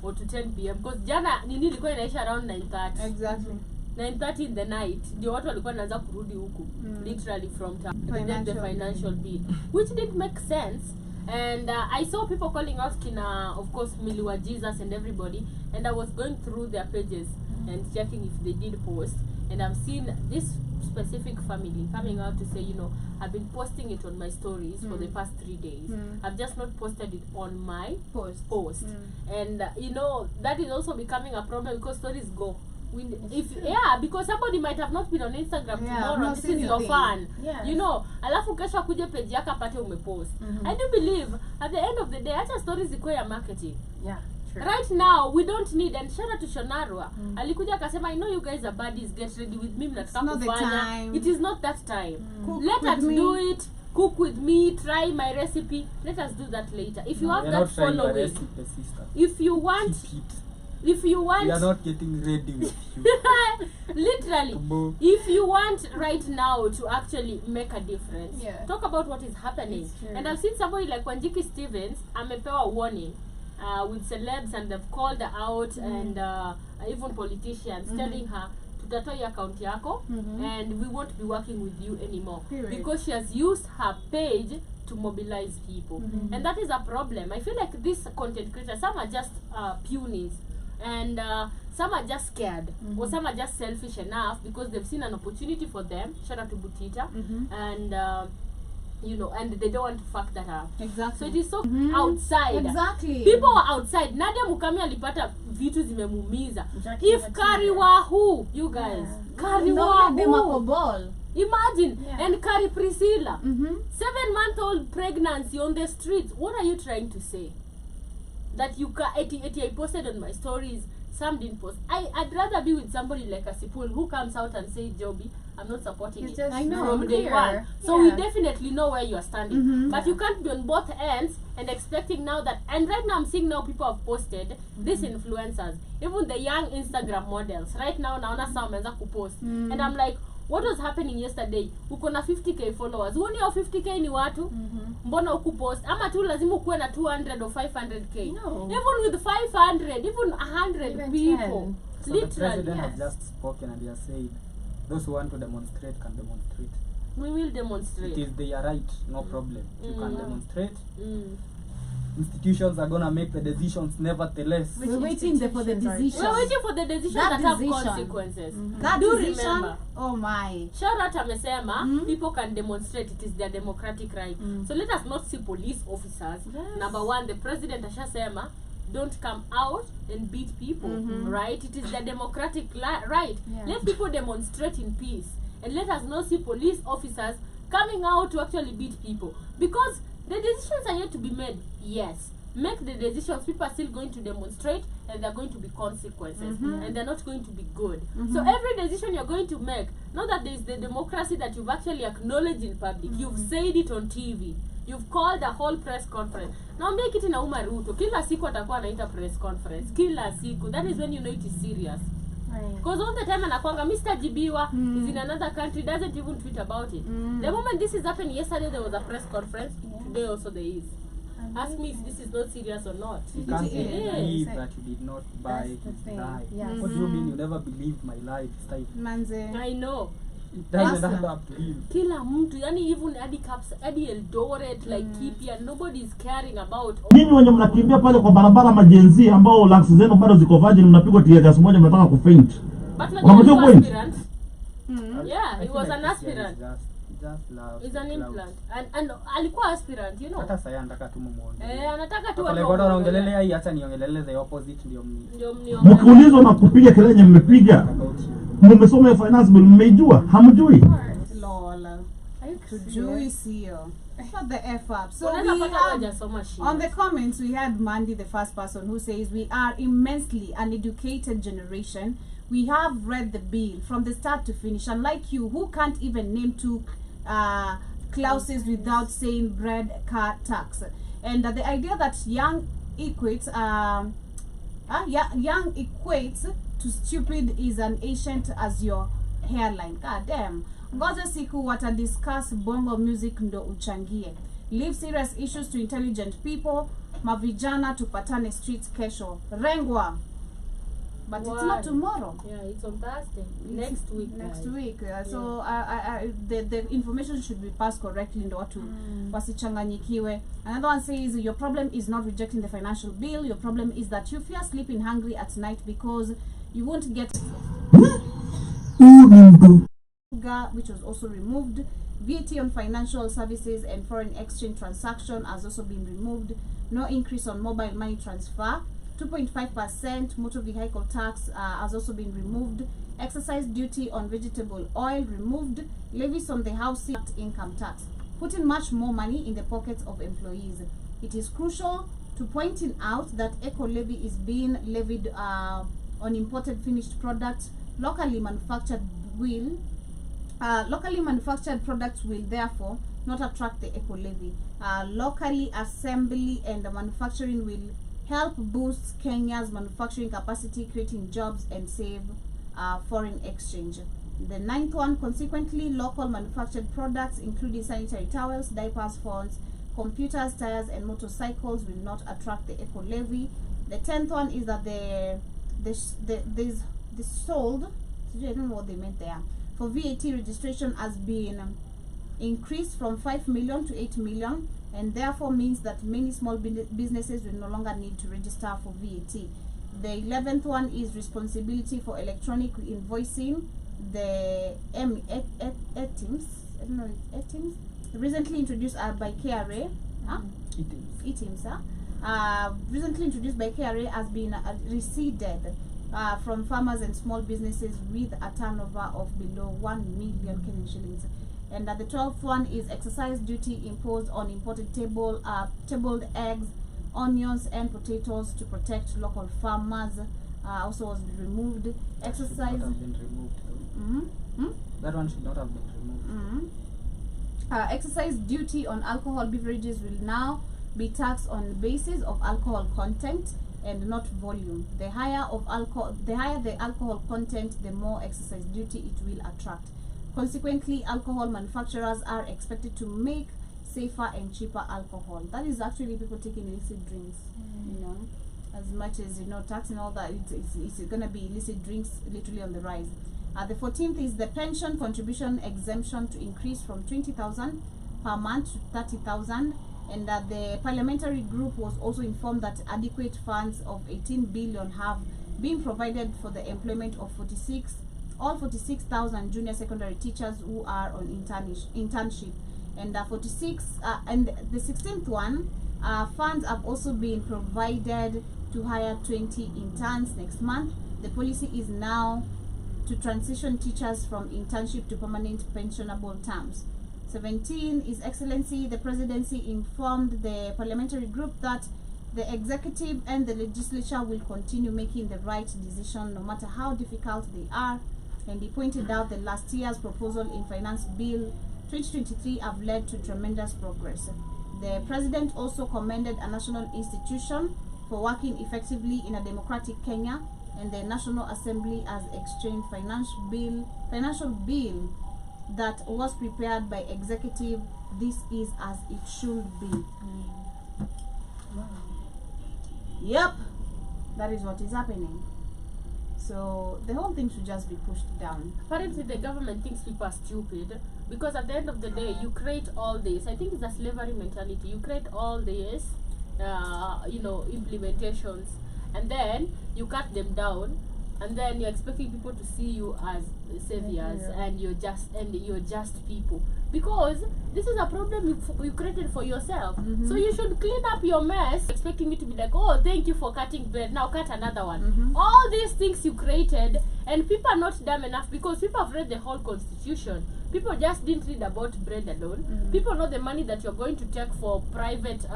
or to 10 p.m. because jana nini ilikuwa inaisha around 9:30. Exactly. 9:30 in the night ndio watu walikuwa wanaanza kurudi huku literally from town to get the financial bill, which didn't make sense. And I saw people calling out kina, of course, Miliwa Jesus and everybody, and I was going through their pages and checking if they did post, and I've seen this specific family coming out to say, you know, I've been posting it on my stories for the past 3 days. I've just not posted it on my post. And you know, that is also becoming a problem because stories go. Because somebody might have not been on Instagram tomorrow. not This seen is your your thing. fun. Yes. You know, alafu kesho akuje page yako apate umepost. I do believe at the end of the day, acha stories zikuwe ya marketing. Yeah, true. Right now we don't need, and shout out to Shonarwa. Alikuja akasema, I know you guys are buddies, get ready with me, mnataka not the kufanya. time. It is not that time. Cook Let with us me. do it. Cook with me, try my recipe. Let us do that later. If you have You're that not trying your following, recipe, sister. if you want, Keep it. if you want, We are not getting ready with you. literally, Tumbo. if you want right now to actually make a difference, Yeah. talk about what is happening. It's true. And I've seen somebody like Wanjiki Stevens amepewa warning with celebs, and they've called her out, and even politicians telling her tutatoa hii account yako and we won't be working with you anymore. Period. Because she has used her page to mobilize people, and that is a problem. I feel like these content creators, some are just punies, and some are just scared, or some are just selfish enough because they've seen an opportunity for them. Shout out to Butita. And you know, and they don't want to fuck that up. Exactly. So it is so outside. Exactly. People were outside. Nadia Mukami alipata vitu zimemumiza. Jackie If Kari were who, you guys, Kari no, they were were who? ball. Imagine, Yeah. and Kari Priscilla, Mm-hmm. 7-month-old pregnancy on the streets. What are you trying to say? That you I posted on my stories, some didn't post. I'd rather be with somebody like a Sipul who comes out and say, Joby, I'm not supporting It's it just I know, from day clear. one. So Yeah. we definitely know where you are standing. Mhm. But you can't be on both ends and expecting now that, and right now I'm seeing now people have posted these influencers, even the young Instagram models. Right now naona saa wameanza kupost. And I'm like, what was happening yesterday? Uko na 50k followers. Huoni hao 50k ni watu? Mbona ukupost? Ama tu lazima ukuwe na 200 or 500k. No. Even with 500, even 100 Even people. 10. So the Literally. president has yes. just spoken and he has said, those who want to demonstrate can demonstrate. We will demonstrate. It is their right, no problem. You can Mm. demonstrate. Mm. Institutions are gonna make the decisions nevertheless. We're waiting for the institutions are- decision. We're waiting for the decisions That that, have decision. consequences. That Do decision, remember. oh my. Sharat amesema people can demonstrate, it is their democratic right. So let us not see police officers. Yes. Number one, the president ashasema don't come out and beat people, right? It is their democratic right. Yeah. Let people demonstrate in peace, and let us not see police officers coming out to actually beat people, because the decisions are yet to be made. Yes, make the decisions. People are still going to demonstrate, and there are going to be consequences, and they're not going to be good. So every decision you're going to make, now that there is the democracy that you've actually acknowledged in public, you've said it on TV, you've called a whole press conference. Naambia kitu inauma Ruto, kila siku atakuwa anaita press conference, kila siku. That is when you know it is serious. Right. Because all the time anakwanga Mr. Jibiwa is in another country, doesn't even tweet about it. The moment this is happening, yesterday there was a press conference, today also there is. Ask me if this is not serious or not. You can't It is. believe that you did not buy That's the his thing. life. Yes. What do you mean you never believed my life? It's like, Manze. I know. it doesn't Awesome. add up to him. Kila mtu, yani even Adi Eldoret, like Kipia, nobody is caring about. Nyinyi wenye mnakimbia pale kwa barabara majenzi ambao lungs zenu bado ziko virgin, mnapigwa tear gas moja, mnataka kufaint. But like Unajua he was point? aspirant. Yeah, I he feel was like an this year aspirant. is just love. He's an clout. implant. And alikuwa aspirant, you know. Hata sasa anataka tu mumuone. Anataka tu Pale watu bado waongelele. anaongelelea hii, acha niongelele the opposite ndio Ndio mnione. Mkiulizwa na kupiga kelele yenye mmepiga, about you. mmesoma finance bill, mmeijua? Hamjui? Lol. Are you Tujui sio. Shut the F up. So Unaweza we pata have, hawajasoma shit. on the comments, we had Mandy, the first person, who says, we are immensely an educated generation. We have read the bill from the start to finish. Unlike you, who can't even name two clauses without saying bread, car, tax. And the idea that young equates, young equates to stupid is an ancient as your hairline. God damn. Ngoja siku wata discuss bongo music ndo uchangie. Leave serious issues to intelligent people. Mavijana tupatane streets kesho. Rengwa. But it's not Why? tomorrow. Yeah, it's on Thursday. Next week. Next guys. week. So the information should be passed correctly ndo watu wasichanganyikiwe. Another one says your problem is not rejecting the financial bill. Your problem is that you fear sleeping hungry at night because you won't get which was also removed. VAT on financial services and foreign exchange transaction has also been removed. No increase on mobile money transfer. 2.5% motor vehicle tax has also been removed. Excise duty on vegetable oil removed. Levies on the housing income tax, putting much more money in the pockets of employees. It is crucial to pointing out that eco levy is being levied on imported finished products. Locally manufactured products will therefore not attract the eco levy. Locally assembly and manufacturing will help boost Kenya's manufacturing capacity, creating jobs and save foreign exchange. The ninth one, consequently, local manufactured products, including sanitary towels, diapers, phones, computers, tires, and motorcycles, will not attract the eco levy. The 10th one is that the sold, I don't know what they meant there, for VAT registration has been increased from 5 million to 8 million, and therefore means that many small businesses will no longer need to register for VAT. The 11th one is responsibility for electronic invoicing. The ETIMS, I don't know, ETIMS recently introduced by KRA. Items, recently introduced by KRA, has been receded from farmers and small businesses with a turnover of below 1 million Kenyan shillings. And the 12th one is excise duty imposed on imported tabled eggs, onions and potatoes to protect local farmers. Also was removed. Exercise. Should not have been removed. That one should not have been removed. Excise duty on alcohol beverages will now be taxed on the basis of alcohol content and not volume. The higher the alcohol content, the more excise duty it will attract. Consequently, alcohol manufacturers are expected to make safer and cheaper alcohol. That is actually people taking illicit drinks, you know, as much as, you know, tax and all that, it's going to be illicit drinks literally on the rise. The 14th is the pension contribution exemption to increase from 20,000 per month to 30,000. And that the parliamentary group was also informed that adequate funds of 18 billion have been provided for the employment of 46,000 junior secondary teachers who are on internship. And and the 16th one, funds have also been provided to hire 20 interns next month. The policy is now to transition teachers from internship to permanent pensionable terms. 17 is Excellency, the Presidency informed the parliamentary group that the executive and the legislature will continue making the right decision no matter how difficult they are. And he pointed out that last year's proposal in Finance Bill 2023 have led to tremendous progress. The President also commended a national institution for working effectively in a democratic Kenya, and the National Assembly has exchanged financial bill that was prepared by executive. This is as it should be. Yep, that is what is happening. So the whole thing should just be pushed down. Apparently the government thinks people are stupid, because at the end of the day you create all this. I think it's a slavery mentality. You create all this implementations, and then you cut them down, and then you're expecting people to see you as saviors, and you're just people, because this is a problem you created for yourself. So you should clean up your mess, expecting me to be like, oh, thank you for cutting bread, now cut another one. All these things you created, and people are not dumb enough, because people have read the whole constitution. People just didn't read about bread alone. People know the money that you're going to take for private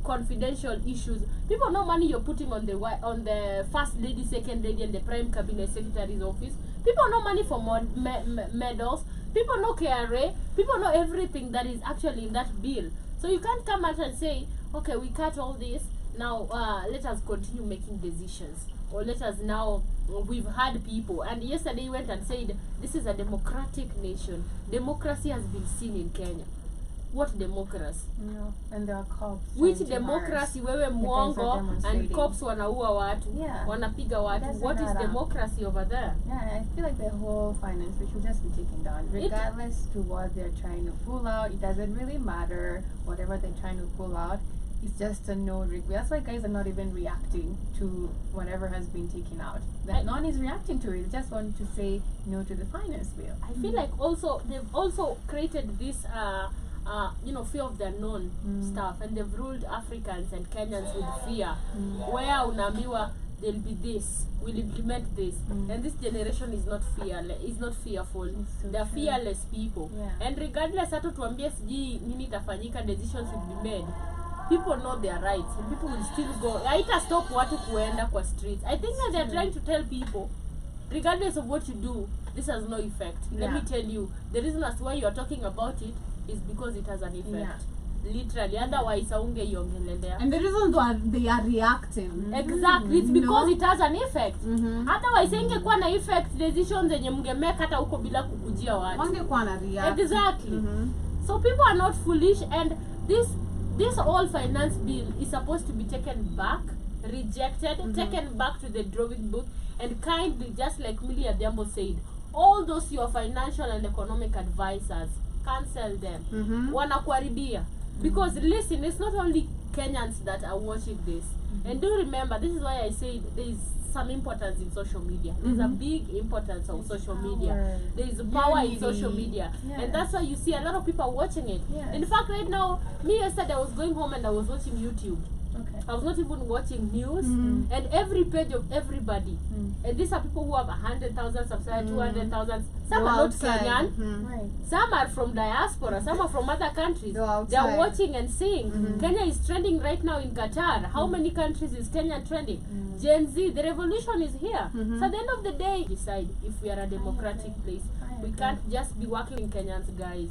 confidential issues. People know money you're putting on the first lady, second lady, and the prime cabinet secretary's office. People know money for medals. People know KRA. People know everything that is actually in that bill. So you can't come out and say, okay, we cut all this, now let us continue making decisions, or let us now, we've had people. And yesterday you went and said this is a democratic nation. Democracy has been seen in Kenya. What democracy? And there are cops. Which democracy? Wewe mwongo and cops wanaua watu, wanapiga watu. What is democracy over there? I feel like the whole finance bill should just be taken down, regardless to what they're trying to pull out. It doesn't really matter. Whatever they're trying to pull out, it's just a no regret. That's why guys are not even reacting to whatever has been taken out. That no one is reacting to it. They just want to say no to the finance bill. I feel like also they've also created this fear of the unknown stuff, and they've ruled Africans and Kenyans with fear, where unaambiwa there'll be this, we'll implement this, and this generation is not fearful. They're fearless people, and regardless hata tuambie siji nini itafanyika, decisions will be made. People know their rights, and people will still go. Haita stop watu kuenda kwa streets. I think that they're trying to tell people, regardless of what you do, this has no effect. Let me tell you, the reason as why you are talking about it is because it has an effect. Literally, otherwise aungeiongelelea. And the reason why they are reacting. Exactly, it's because it has an effect. Otherwise ingekuwa na effect, decisions zenye mngemeka hata huko bila kukujia watu. Wangekuwa na react. Exactly. So people are not foolish, and this whole finance bill is supposed to be taken back, rejected, taken back to the drawing book, and kindly, just like Millie Adhiambo said, all those your financial and economic advisors, cancel them. Wanakuharibia. Because listen, it's not only Kenyans that are watching this. And do remember, this is why I said there is some importance in social media. There's a big importance of social media. There is power in social media. And that's why you see a lot of people watching it. In fact, right now, me yesterday I was going home and I was watching YouTube. I was not even watching news, and every page of everybody, and these are people who have 100,000 subscribers, 200,000. Some are not Kenyan, some are from diaspora, some are from other countries. They are watching and seeing. Kenya is trending right now in Qatar. How many countries is Kenya trending? Gen Z, the revolution is here. So at the end of the day, decide if we are a democratic place. We can't just be working in Kenyans, guys.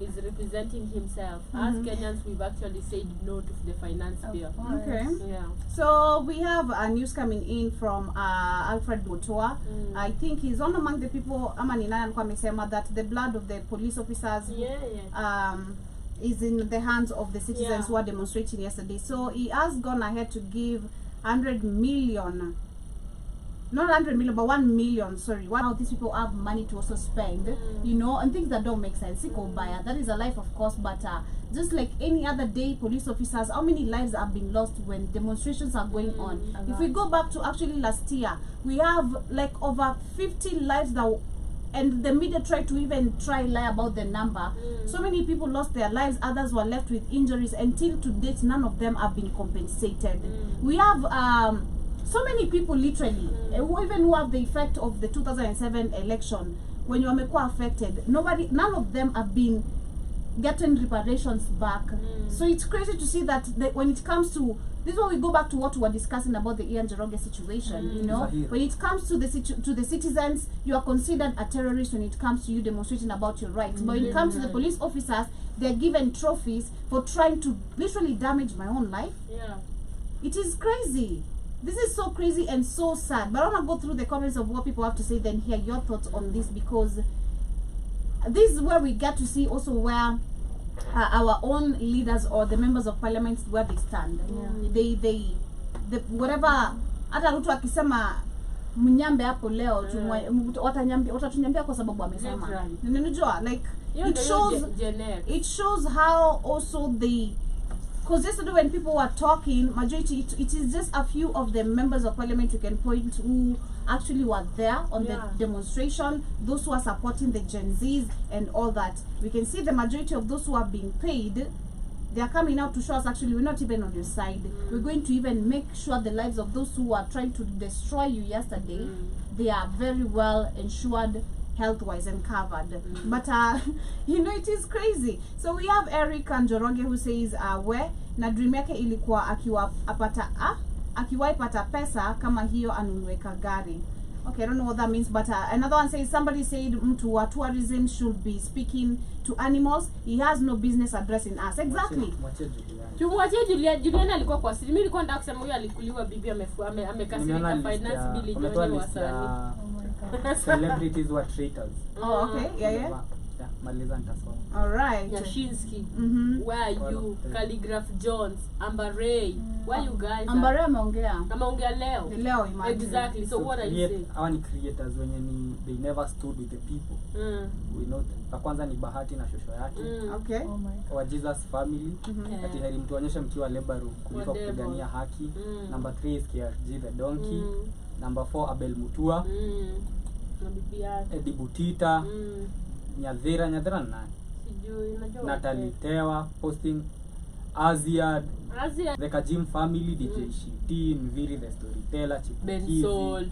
Is representing himself. As Kenyans, we've actually said no to the finance bill. Okay. Yeah. So we have news coming in from Alfred Mutua. I think he's one among the people that the blood of the police officers is in the hands of the citizens who are demonstrating yesterday. So he has gone ahead to give 100 million. Not 100 million, but 1 million, sorry. Wow, these people have money to also spend, you know, and things that don't make sense. That is a life, of course, but just like any other day, police officers, how many lives have been lost when demonstrations are going on? If we go back to actually last year, we have like over 50 lives that, and the media tried to even lie about the number. So many people lost their lives, others were left with injuries. Until to date, none of them have been compensated. We have so many people literally who have the effect of the 2007 election, when you are affected, none of them have been getting reparations back. So it's crazy to see that when it comes to this, is when we go back to what we were discussing about the Ian Njoroge situation. You know, when it comes to the citizens, you are considered a terrorist when it comes to you demonstrating about your rights. But when it comes to the police officers, they're given trophies for trying to literally damage my own life. It is crazy. This is so crazy and so sad. But I want to go through the comments of what people have to say, then hear your thoughts on this, because this is where we get to see also where our own leaders or the members of parliament, where they stand. They whatever, hata Ruto akisema mnyambe hapo leo watatunyambia kwa sababu amesema. Unajua, like it shows how also because yesterday when people were talking, majority, it is just a few of the members of parliament you can point who actually were there on the demonstration, those who are supporting the Gen Zs and all that. We can see the majority of those who are being paid, they are coming out to show us actually we're not even on your side. We're going to even make sure the lives of those who are trying to destroy you yesterday, they are very well ensured, health-wise and covered. But you know, it is crazy. So we have Eric Njoroge who says we na dream yake ilikuwa akiwaipata pesa kama hiyo anunue gari. Okay, I don't know what that means, but another one says somebody said mtu wa tourism should be speaking to animals. He has no business addressing us. Exactly. Tumwachie Julian alikuwa kwa siri. Mimi nilikuwa nataka kusema huyo alikuliwa bibi amekasirika finance bill Johnny Wasani. Celebrities were traitors. Oh, okay. Yeah. All right. Yashinsky. Where are you? Calligraph Jones, Amber Ray. Where you guys? Amber Ray ameongea leo. Exactly. So what are you saying? Hawa ni creators wenye they never stood with the people. We know that. Kwanza ni Bahati na shosho yake. Okay. Oh my God. Wa Jesus family. Ati heri mtuonyeshe mkiwa labor room kuliko kupigania haki. Number 3 is KRG the donkey. Number 4 Abel Mutua. Edi Butita. Nyadhira nani? Sijui, najua. Natalie Tewa posting Aziad. The Kajim family, DJ Shiti, Mviri the storyteller, Chipukizi.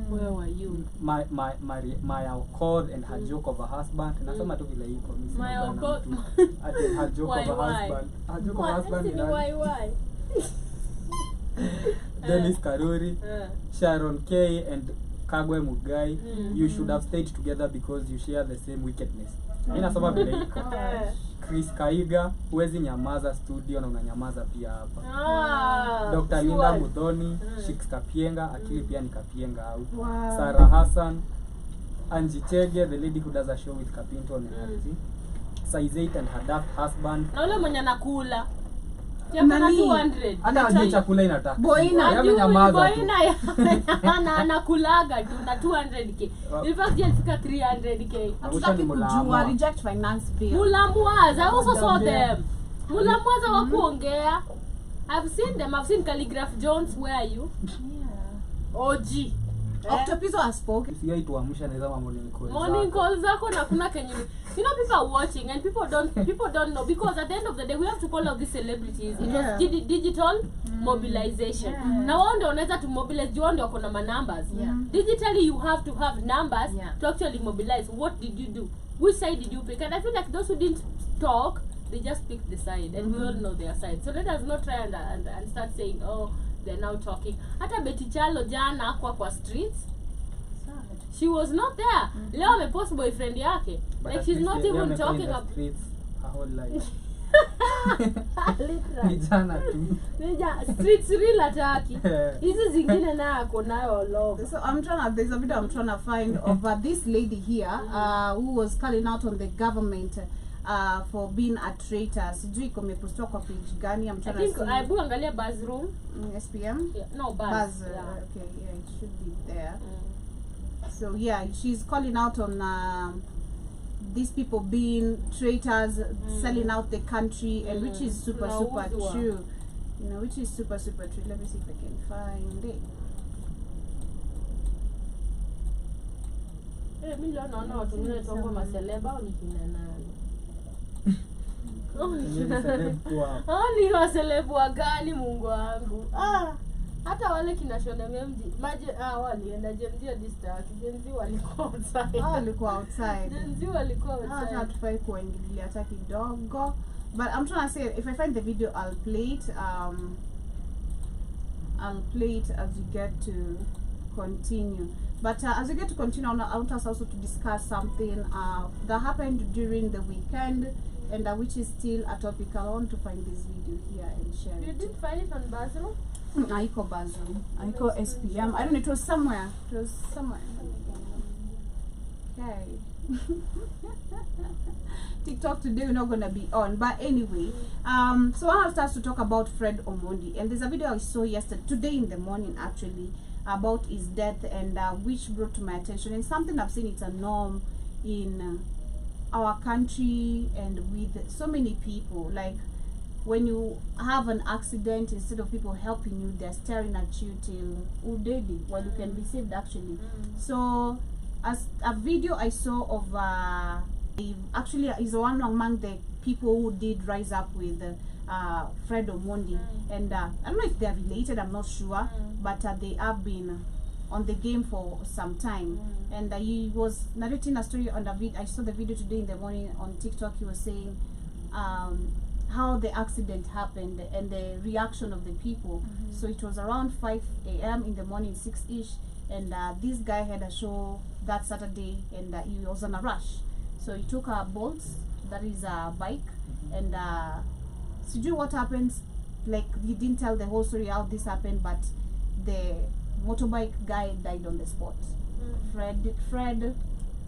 Where were you? Maya Okod and her joke of a husband. Nasema tu vile iko mimi. Maya Okod. Ati her joke of a husband. Her joke of a husband ni why? Dennis Karuri, Sharon K and Kagwe Mugai. You should have stayed together because you share the same wickedness. Mimi nasoma vile iko. Chris Kaiga, huwezi nyamaza studio na unanyamaza pia hapa. Dr. Linda Mudhoni, Shix Kapienga, akili pia ni Kapienga au. Sarah Hassan, Angie Chege, the lady who does a show with Kapinto on energy. Saizeit and her daft husband. Na ule mwenye anakula. Yapana 200. Hata ajue chakula inataka. Boina anakulaga tu na 200k. In fact alifika 300k. Hatutaki kujua reject finance bill. Mulamwaza, I also saw them. Mulamwaza wakuongea. I've seen them. I've seen Calligraph Jones. Where are you? OG. Octopizzo has spoken. Usigai tuamsha na zama morning call. Morning calls zako na kuna kenye. You know, people are watching and people don't know, because at the end of the day we have to call out these celebrities. It was digital mobilization. Now wao ndio wanaweza to mobilize, you ndio kuna ma numbers. Digitally you have to have numbers to actually mobilize. What did you do? Which side did you pick? And I feel like those who didn't talk, they just picked the side, and we all know their side. So let us not try and start saying, oh, they're now talking. Hata Betty Chalo jana kwa streets, she was not there. Leo amepost boyfriend yake. But Like she's not even talking about about streets her whole life. literally. Vijana tu. Streets real ataki. Hizi zingine na ako nayo all over. So there's a video I'm trying to find of this lady here who was calling out on the government for being a traitor. Sijui kumepostiwa kwa page gani. I'm trying I think to see. Aibu angalia Buzz Room. SPM? Yeah, no, Buzz. Buzz. Yeah. Okay, yeah, it should be there. So yeah, she's calling out on these people being traitors, selling out the country, and which is super true. You know, which is super true. Let me see if I can find it. Mimi leo naona watu wengine tongo maseleba au ni kina nani? Ni waselebu wa gani Mungu wangu? Hata wale kina Shona Memji, walienda Jenzi distance. Jenzi walikuwa outside. Walikuwa outside. Jenzi walikuwa outside. Hata tufai kuingilia hata kidogo. But I'm trying to say, if I find the video, I'll play it. I'll play it as we get to continue. But as we get to continue, I want us also to discuss something that happened during the weekend, and which is still a topic. I want to find this video here and share it. You didn't find it on Basil? Aiko Basil. Aiko SPM. I don't know, it was somewhere. Okay. TikTok today we're not gonna be on, but anyway, so I want us to talk about Fred Omondi, and there's a video I saw today in the morning actually, about his death, and which brought to my attention, and something I've seen it's a norm in our country and with so many people. Like when you have an accident, instead of people helping you, they're staring at you till udedi while you can be saved actually. So as a video I saw of actually is one among the people who did rise up with Fred Omondi, and I don't know if they're related, I'm not sure, but they have been on the game for some time, and he was narrating a story on the video. I saw the video today in the morning on TikTok. He was saying how the accident happened and the reaction of the people. So it was around 5 a.m. in the morning, 6ish, and this guy had a show that Saturday, and he was on a rush. So he took a Bolt, that is a bike, and sijui what happens, like he didn't tell the whole story how this happened, but the motorbike guy died on the spot. Fred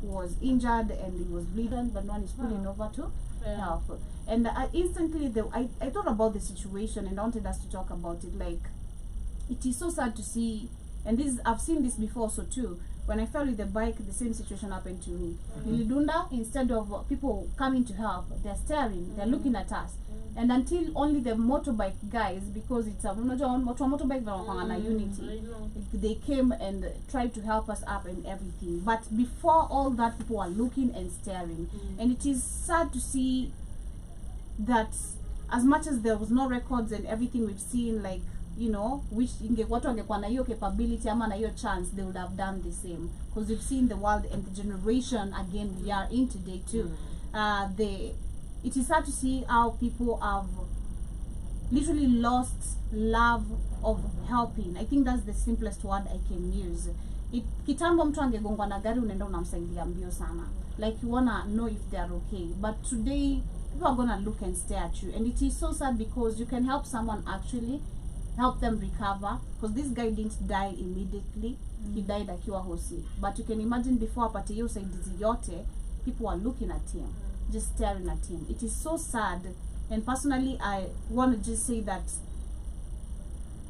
was injured and he was bleeding, but no one is pulling over to help. And instantly I thought about the situation and I wanted us to talk about it. Like, it is so sad to see, and this I've seen this before so too. When I fell with the bike, the same situation happened to me. Nilidunda, instead of people coming to help, they're staring, they're looking at us. And until only the motorbike guys, because it's a motorbike na unity, they came and tried to help us up and everything. But before all that, people were looking and staring. And it is sad to see that as much as there was no records and everything we've seen, like, you know, which watu wangekuwa na hiyo capability ama na hiyo chance, they would have done the same, because we've seen the world and the generation again we are in today too. It is sad to see how people have literally lost love of helping. I think that's the simplest word I can use. Kitambo mtu angegongwa na gari unaenda unamsaidia mbio sana, like you wanna know if they are okay, but today people are gonna look and stare at you, and it is so sad because you can help someone, actually help them recover, because this guy didn't die immediately. He died akiwa hosi, but you can imagine before apate hiyo usaidizi yote, people are looking at him, just staring at him. It is so sad, and personally I want to just say that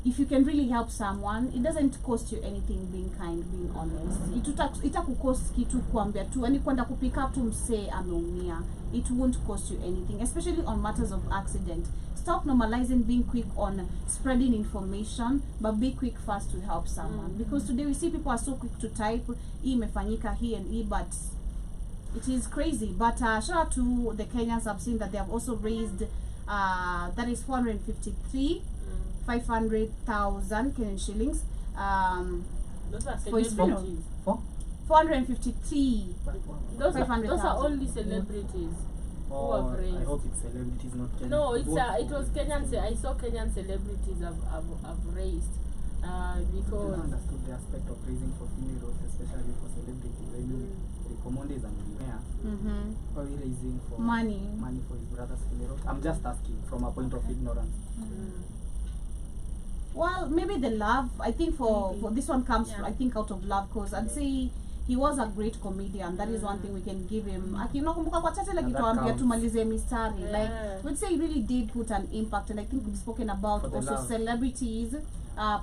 if you can really help someone, it doesn't cost you anything being kind, being honest. Itakucost kitu kuambia tu, yani kwenda kupick up tu msee ameumia. It won't cost you anything, especially on matters of accident. Stop normalizing being quick on spreading information, but be quick first to help someone. Because today we see people are so quick to type, imefanyika he and he, but it is crazy. But shout out to the Kenyans. I've seen that they have also raised, that is 500,000 Kenyan shillings. Those are For his celebrities. 453. Those 500,000. are only celebrities who have I raised. hope it's celebrities, not Kenyan. No, it was Kenyan. I saw Kenyan celebrities have raised I don't because understood the aspect of raising for funerals, especially for celebrities. I mean, the commander is a millionaire. Why are we raising for Money. for his brother's funeral? I'm just asking from a point of ignorance. Well, maybe the love. I think for this one comes, I think, out of love, because I'd say he was a great comedian. That is one thing we can give him. Akinakumbuka kwa chache like ituambia tumalize mistari. Like we'd say he really did put an impact, and I think we've spoken about also celebrities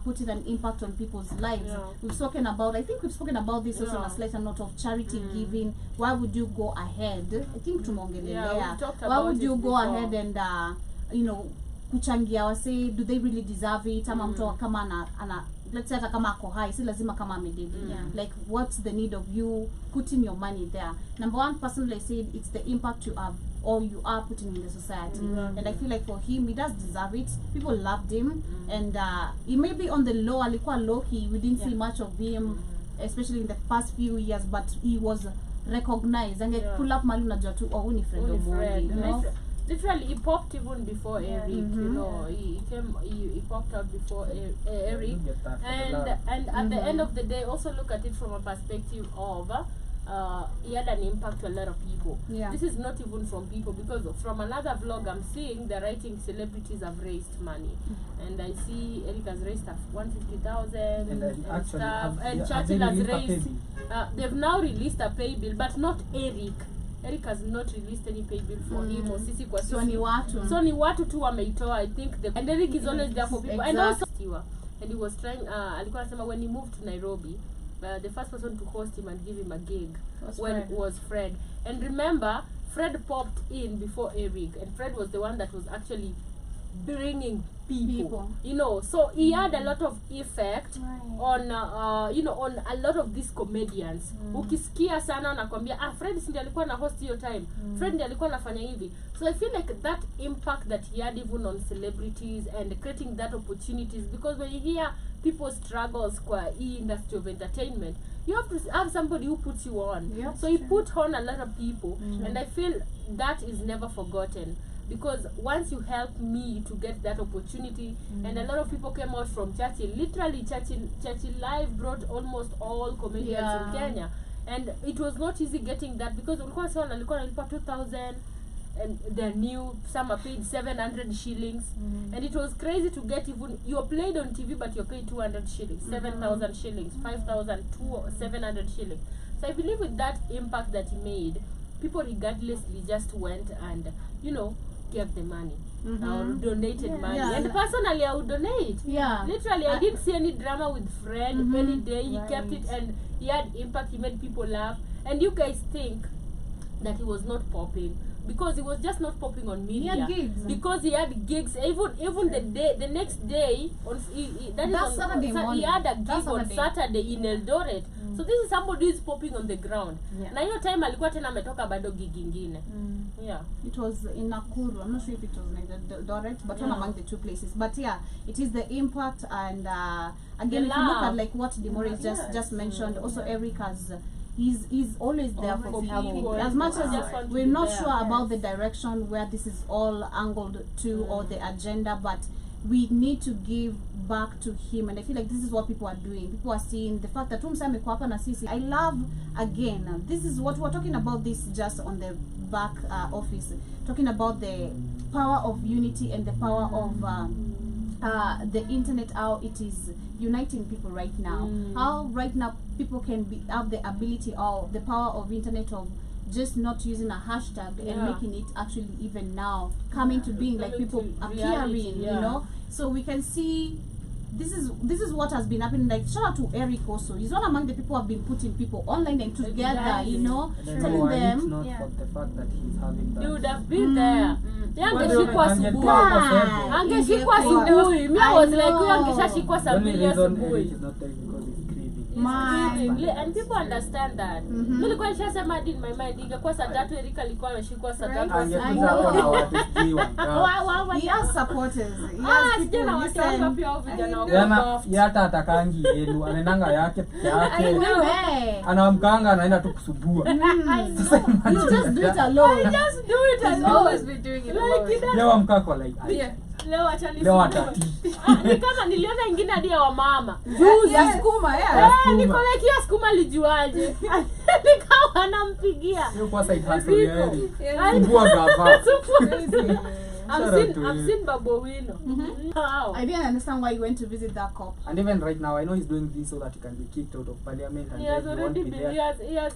putting an impact on people's lives. We've spoken about, I think we've spoken about this also on a slight note of charity giving. Why would you go ahead? I think tumongelelea. Why would you go ahead and you know, kuchangia wase, do they really deserve it? Ama mtu kama ana let's say hata kama ako high, si lazima kama amededi. Like, what's the need of you putting your money there? Number one, personally I said, it's the impact you have or you are putting in the society. And I feel like for him, he does deserve it. People loved him, and he may be on the low, alikuwa low key, we didn't see much of him, especially in the past few years, but he was recognized. And pull up mali unajua tu, oh, ni friend of mine, you know? Literally, he popped even before Eric. You know, he popped out before Eric. And at the end of the day, also look at it from a perspective of he had an impact to a lot of people. This is not even from people, because from another vlog I'm seeing, the writing celebrities have raised money, and I see Eric has raised 150,000 and stuff, and Churchill has raised. They've now released a pay bill, but not Eric. Eric has not released any pay bill for him or sisi kwa sisi. So ni watu tu wameitoa, I think. And Eric is always there for people. And also, and he was trying, alikuwa anasema when he moved to Nairobi, the first person to host him and give him a gig was Fred. And remember, Fred popped in before Eric, and Fred was the one that was actually bringing people. You know, so he had a lot of effect on you know, on a lot of these comedians. Ukisikia sana nakwambia, Fred ndiye alikuwa na host hiyo time, Fred ndiye alikuwa anafanya hivi. So I feel like that impact that he had even on celebrities and creating that opportunities, because when you hear people's struggles kwa industry of entertainment, you have to have somebody who puts you on. So he put on a lot of people, and I feel that is never forgotten. Because once you help me to get that opportunity, and a lot of people came out from Churchill, literally Churchill Live brought almost all comedians in Kenya, and it was not easy getting that, because ulikuwa sawa alikuwa analipa 2,000, and they're new, some are paid 700 shillings, and it was crazy to get even, you're played on TV but you're paid 200 shillings, 7,000 shillings, 5,000, 700 shillings. So I believe with that impact that he made, people regardlessly just went and, you know, gave the money or donated money. And personally I would donate. Literally, I didn't see any drama with Fred. Any day he kept it, and he had impact. He made people laugh. And you guys think that he was not popping, because he was just not popping on media. He had gigs. Because he had gigs. Even the next day on Saturday morning. He had a gig on Saturday in Eldoret. So this is somebody who is popping on the ground. Na hiyo time alikuwa tena ametoka bado gig ingine. It was in Nakuru. I'm not sure if it was in Eldoret, but one among the two places. But it is the impact, and again, if you look at like what Demoris just mentioned, also Eric has. He's always there for people. As much as we're not sure about the direction where this is all angled to or the agenda, but we need to give back to him, and I feel like this is what people are doing. People are seeing the fact that na sisi. I love, again, this is what we're talking about, this just on the back office, talking about the power of unity and the power of the internet, how it is uniting people right now. How right now people can have the ability or the power of internet of just not using a hashtag and making it actually even now coming to being, like people appearing, you know. So we can see this is what has been happening. Like, shout out to Eric also. He's one among the people who have been putting people online and together, you know, I don't telling know why it's them. not for the fact that he's having that. You would have been there. Yeah, Well, angeshikwa angekuwa asubuhi. kwa seven. Angeshikwa Ingekuwa. asubuhi. Me I was I like, know. huyo angeshashikwa saa The only mbili reason asubuhi. Eric is not there is because he's grieving. Man. And people understand that. Nilikuwa nishasema hadi in my mind ingekuwa saa 3 Erika alikuwa ameshikwa saa 3 Angekuja hapo na watu sijui wangapi. He has supporters. He Ah, has sijui people na who watu listen. wangapi hao vijana wako Yana soft. hata atakangi yenu, anaendanga yake peke I yake. know, eh. Anamkanga anaenda tu kusubua. Sasa You just do it alone. Just do it I've alone. always been doing it alone. Like it. leo amkako like Yeah. Leo acha ni leo atati. ni kama niliona ingine hadi ya wamama. Ya sukuma, yeah. Niko like hiyo sukuma alijuaje? Nikawa anampigia. Sio kwa side hustle ya Eric. Yeah. Subua gava. I've seen Babowino. Wow. I didn't understand why you went to visit that cop. And even right now, I know he's doing this so that he can be kicked out of parliament and He has then he won't already be been. there.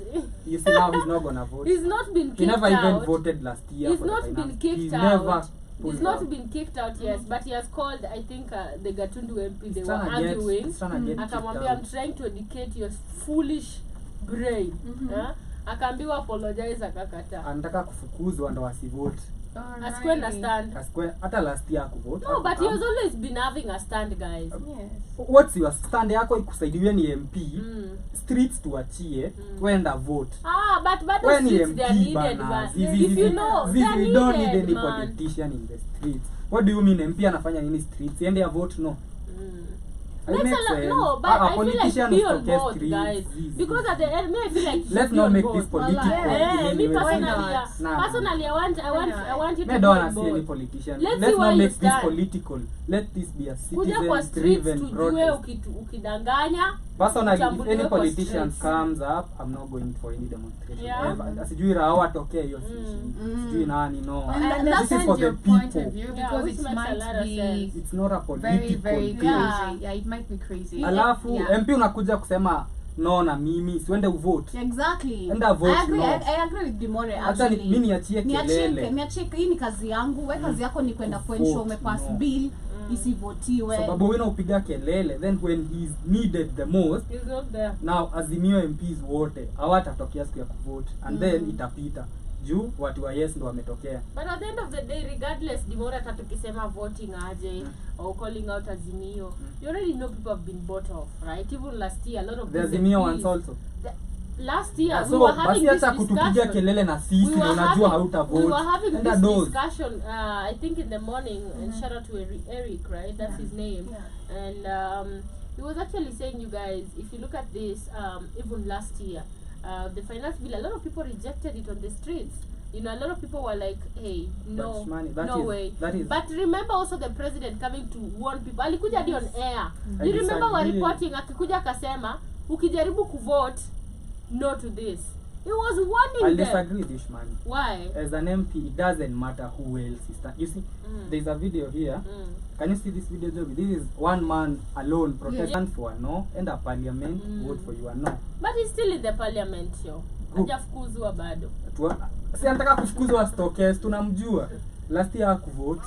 You see now he's not gonna vote. He's not been He kicked never even out. voted last year. He's for the not finance. been kicked He's out. never He's pulled not out. been kicked out, yes, but he has called, I think, the Gatundu MP, they He's were trying to get- arguing. he's trying to get Akamwambia, kicked I'm out. trying to educate your foolish brain. Akaambiwa apologize, akakataa. Anataka kufukuzwa ndo asivote. Asikuwe na stand. Hata last year kuvote. No, but he has always been having a stand, guys. Yes. What's your stand yako ikusaidiwe ni MP? Streets tuachie, wenda vote. But When the the streets, they are MP needed, bana, but if you know, they are we don't need needed, any man. politician in the streets. What do you mean MP anafanya nini streets? Ende ya vote no. It Makes makes a lot, sense. no, but A I feel like politician be on utoke board, streets, guys. this. Because at the end, me I feel like Let's be not on make board. this political. Me Anyway, personally, not? Nah. personally, I want you Me to be don't on wanna see any board. politician. Let's Let's see where not you make this stand. political. Let this be a Kuja kwa citizen streets driven tujue protest. ukidanganya. Personally, if Uchambuliwe any kwa politician streets. comes up, I'm not going for any demonstration Yeah. ever. Sijui rao atokee hiyo sijui nani no. And And that's this is for the your point people. of view Yeah, because which it makes a lot might of be sense. It's not a very, political very thing. crazy. Yeah, it might be crazy. Alafu Yeah. MP unakuja kusema no na mimi siwende uvote. Exactly. Enda vote, I agree. no. I agree with Dimore Hata actually. mimi niachie kelele. Niachie, hii ni kazi yangu. We kazi yako ni kwenda kuensure Vote, umepass no. bill isivotiwe. Sababu wina upiga kelele then when he's needed the most He's not there. now Azimio MPs wote hawatatokea siku ya kuvote and then itapita juu watu wa yes ndo wametokea. But at the end of the day, regardless, Dimora hata tukisema voting aje or calling out Azimio, you already know people have been bought off, right? Even last year, a lot of The these Azimio MPs, ones also. last year, we So were having basi this hata kutupigia discussion. kelele na sisi We na were unajua having- hautavote. We were having Enda this doze. discussion, I think in the morning, and shout out to Eric, right? That's his name. And he was actually saying, you guys, if you look at this, even last year, the finance bill, a lot of people rejected it on the streets. You know, a lot of people were like, hey, no, That's money. That no is- way. that is- But remember also the president coming to warn people. Alikuja hadi on air. I You remember were disagree. reporting, akikuja akasema, ukijaribu kuvote, no to this. He was warning I'll them. disagree with Ishman. Why? As an MP, it doesn't matter who else is that. You see, there's a video here. Can you see this video, Joby? This is one man alone protesting for a no, and a parliament vote for you a no. But he's still in the parliament, yo. Who? Hajafukuzwa bado. Si anataka kufukuzwa stokes, tunamjua. Last year hakuvote.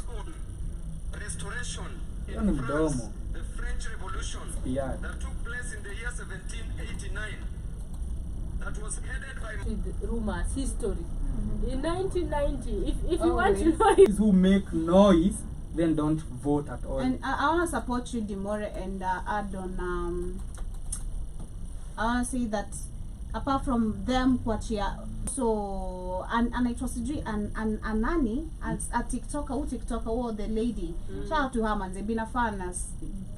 Restoration Hiyo ni in France, mdomo. the French Revolution Yeah. that took place in the year 1789, that was headed by With rumors, history. In 1990, if you Oh, want to really? know it, Those who make noise, then don't vote at all. And I want to support you, Dimore, and add on. I want to say that apart from them, so and it was and Anani as a TikToker, or the lady. Shout out to her, man. They've been a fan as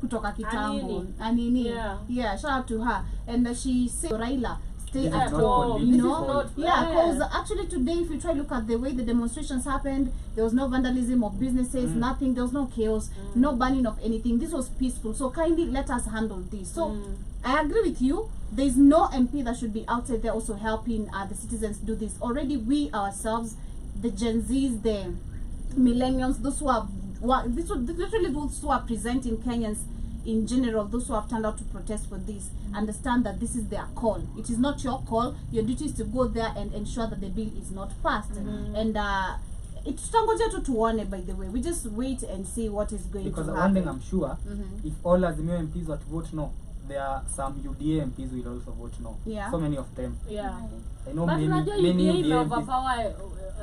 kutoka kitambo. Anini. Yeah, shout out to her. And she said, Raila, stay This is at not home, political. you know. This is not Yeah, fair. because actually today, if you try to look at the way the demonstrations happened, there was no vandalism of businesses, nothing. There was no chaos, no burning of anything. This was peaceful. So kindly let us handle this. So I agree with you. There is no MP that should be outside there also helping the citizens do this. Already we ourselves, the Gen Zs, the millennials, those who are literally those who are presenting Kenyans in general, those who have turned out to protest for this, understand that this is their call. It is not your call. Your duty is to go there and ensure that the bill is not passed. And tutangoja tu tuone. By the way, we just wait and see what is going because to one happen. thing I'm sure, if all Azimio MPs were to vote no, there are some UDA MPs will also vote no. Yeah. So many of them. Yeah. I know But many unajua UDA UDA MPs. overpower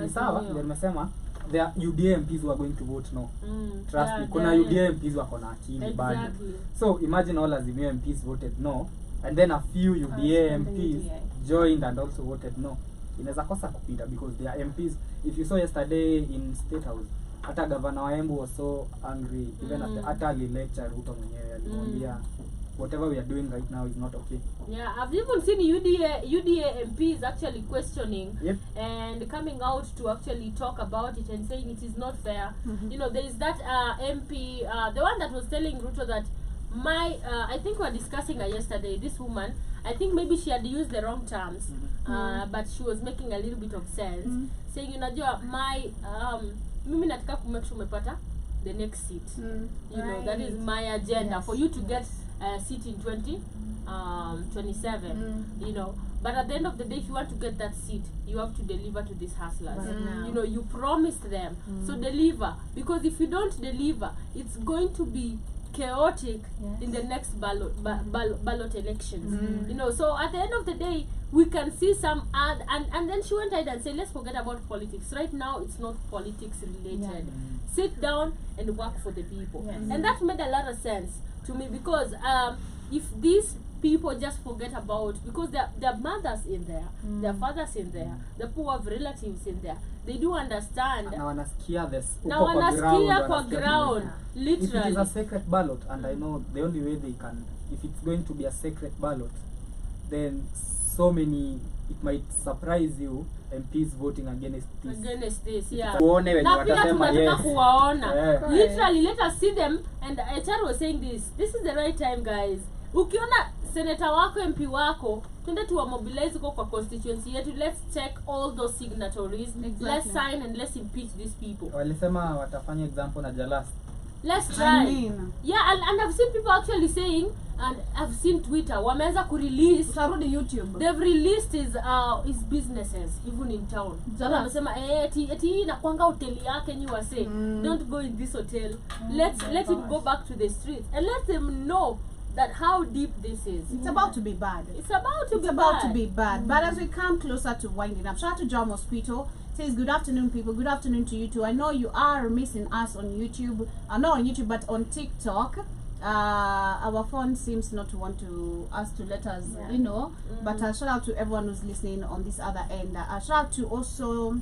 Ni sawa, ndio nimesema there are UDA MPs who are going to vote no. Trust yeah, me, kuna yeah, UDA MPs wako na akili bado. Exactly. So imagine all Azimio MPs voted no, and then a few UDA MPs joined and also voted no. Inaweza kosa kupita because they are MPs. If you saw yesterday in State House, hata governor wa Embu was so angry, even at the hata lecture Ruto mwenyewe alimwambia whatever we are doing right now is not okay. Yeah, I've even seen UDA MPs actually questioning Yep. and coming out to actually talk about it and saying it is not fair. You know, there is that MP, the one that was telling Ruto that I think we were discussing her yesterday, this woman, I think maybe she had used the wrong terms, but she was making a little bit of sense, saying, unajua, mimi nataka kumake sure umepata the next seat. You know, that is my agenda, for you to get a seat in 2027, you know. But at the end of the day, if you want to get that seat, you have to deliver to these hustlers. You know, you promised them, so deliver. Because if you don't deliver, it's going to be chaotic in the next ballot elections. You know, so at the end of the day, we can see some and then she went ahead and said, let's forget about politics. Right now, it's not politics related. Sit down and work for the people. And that made a lot of sense to me, because if these people just forget about, because there are mothers in there, there are fathers in there, the poor have relatives in there, they do understand. Na wanasikia this. Na wanasikia kwa ground, literally. If it is a secret ballot, and I know the only way they can, if it's going to be a secret ballot, then so many, it might surprise you, MPs voting against this. Yeah. Kuone wenye Na pia watasema tunataka yes. kuwaona. Yeah. Literally, let us see them. And HR was saying this is the right time, guys. Ukiona senator wako, MP wako, twende tuwa mobilize kwa constituency yetu. Let's check all those signatories. Let's sign and let's impeach these people. Walisema watafanya example na Jalas. Let's try. I mean, yeah, and I've seen people actually saying, and I've seen Twitter, wameweza kurelease, utarudi YouTube. they've released his businesses even in town. Wamesema eti inakuanga hoteli yake nyi wase. Don't go in this hotel. Let him go back to the streets and let them know that how deep this is. It's about to be bad. It's about to be bad. But as we come closer to winding up, shout out to John Mosquito. Says good afternoon, people. Good afternoon to you too. I know you are missing us on YouTube. Not on YouTube, but on TikTok. Our phone seems not to want us to let us, you know. But shout out to everyone who's listening on this other end. Shout out to also,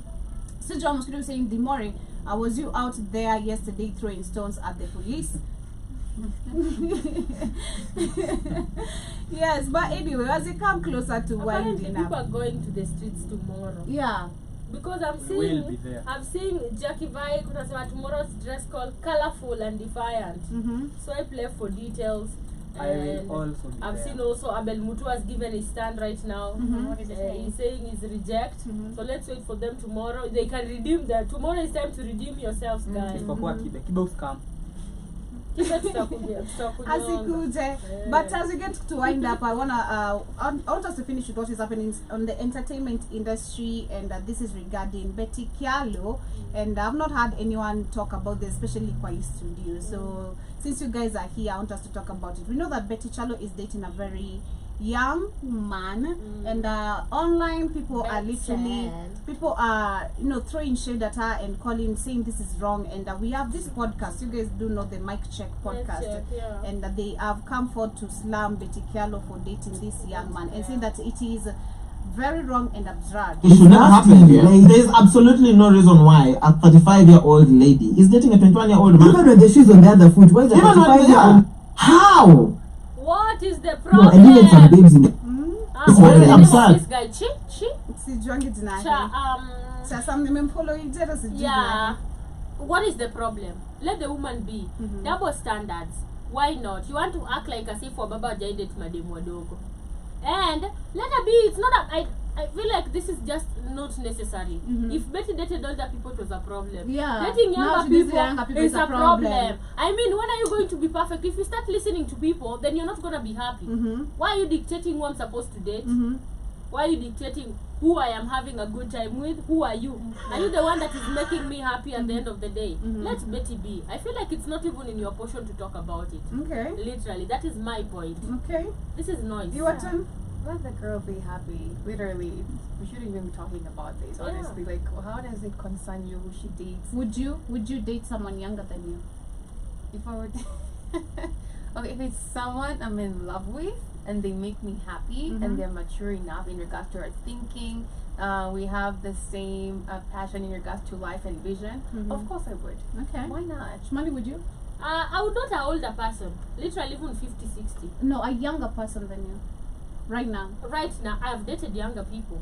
so John Mosquito saying, Dimori, was you out there yesterday throwing stones at the police? Yes, but anyway, as we come closer to winding people up, are going to the streets tomorrow. yeah. Because I'm We will be seeing, there. I'm seeing Jackie Vai kunasema tomorrow's dress code colorful and defiant. So I play for details. I will also be I've there. seen also Abel Mutu has given his stand right now. What is it saying? He's saying he's reject. So let's wait for them tomorrow. They can redeem that. Tomorrow is time to redeem yourselves, guys. Isipokuwa Kibe usikam. Kibe tutakuja. Asikuje. But as we get to wind up, I want us to finish with what is happening on the entertainment industry, and this is regarding Betty Kialo. And I've not had anyone talk about this, especially Kwai Studio. So since you guys are here, I want us to talk about it. We know that Betty Kialo is dating a very young man, and online people are literally throwing shade at her and calling, saying this is wrong. And we have this podcast, you guys do know the Mic Check podcast, and they have come forward to slam Betty Kialo for dating this young man and saying that it is very wrong and absurd. It should never happen. There is absolutely no reason why a 35-year-old lady is dating a 21-year-old man. Even when the shoes on the other foot, why is the 35-year-old? How? What is the No, problem? and even some babes in the It's What's very the name of absurd. this guy? Chi? Sijuangi jina yake. Cha, nimemfollow ijera sijui jina yeah. yake. What is the problem? Let the woman be. Double standards. Why not? You want to act like as if for Baba Jaidet mademu wadogo. And let her be. It's not a, I feel like this is just not necessary. If Betty dated older people, it was a problem. Yeah. Dating Now younger she dates people, younger people is is a a problem. problem. I mean, when are you going to be perfect? If you start listening to people, then you're not going to be happy. Why are you dictating who I'm supposed to date? Why are you dictating who I am having a good time with? Who are you? Are you the one that is making me happy at the end of the day? Let Betty be. I feel like it's not even in your portion to talk about it. Okay. Literally, that is my point. Okay. This is noise. Your turn. Let the girl be happy. Literally, we shouldn't even be talking about this. Honestly, like, how does it concern you who she dates? Would you date someone younger than you? If I were, okay, if it's someone I'm in love with and they make me happy and they're mature enough in regards to our thinking, we have the same passion in regards to life and vision. Of course, I would. Okay. Why not? Shmali, would you? I would not an older person. Literally, even 50, 60. No, a younger person than you. Right now. Right now, I have dated younger people.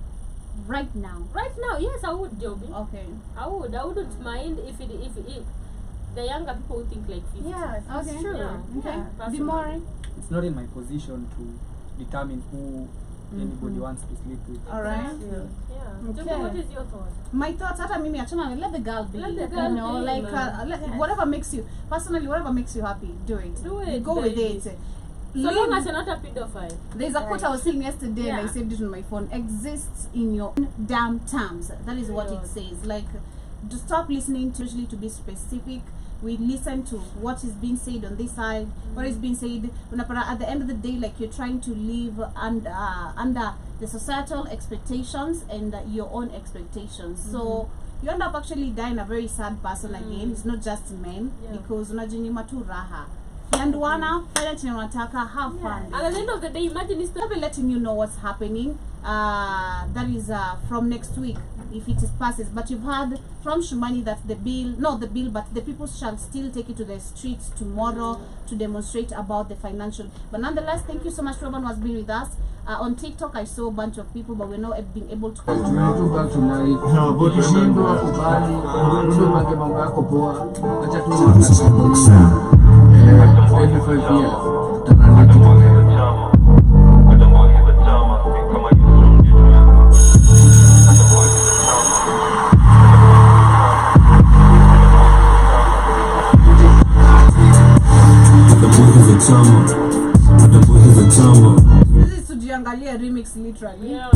Right now. Right now, yes, I would, Joby. Okay. I would. I wouldn't mind if the younger people would think like 50. Yeah, that's Okay. true. Yeah. Okay. Personally. Dimori. It's not in my position to determine who anybody wants to sleep with. Alright. Yeah. Okay. Joby, what is your thought? My thoughts, hata mimi achana, let the girl be. Let the girl you know, be, like man. whatever makes you personally, whatever makes you happy, do it. Do it, Go with baby. it. So long as you're not a pedophile. There's a quote I was seeing yesterday and I Yeah. saved it on my phone. Exists in your own damn terms. That is what it says. Like, to stop listening to usually to be specific. We listen to what is being said on this side, what is being said. At the end of the day, like, you're trying to live under the societal expectations and your own expectations. So you end up actually dying a very sad person again. It's not just men, because unajinyima tu raha. Yanduana, have fun. And at the end of the day, imagine it's I'll be letting you know what's happening. That is from next week, if it is passes. But you've heard from Shumani that the bill, but the people shall still take it to the streets tomorrow to demonstrate about the financial. But nonetheless, thank you so much for everyone who has been with us. On TikTok, I saw a bunch of people, but we're not being able to This is Tujiangalia remix, literally. Yeah.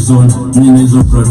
Zone,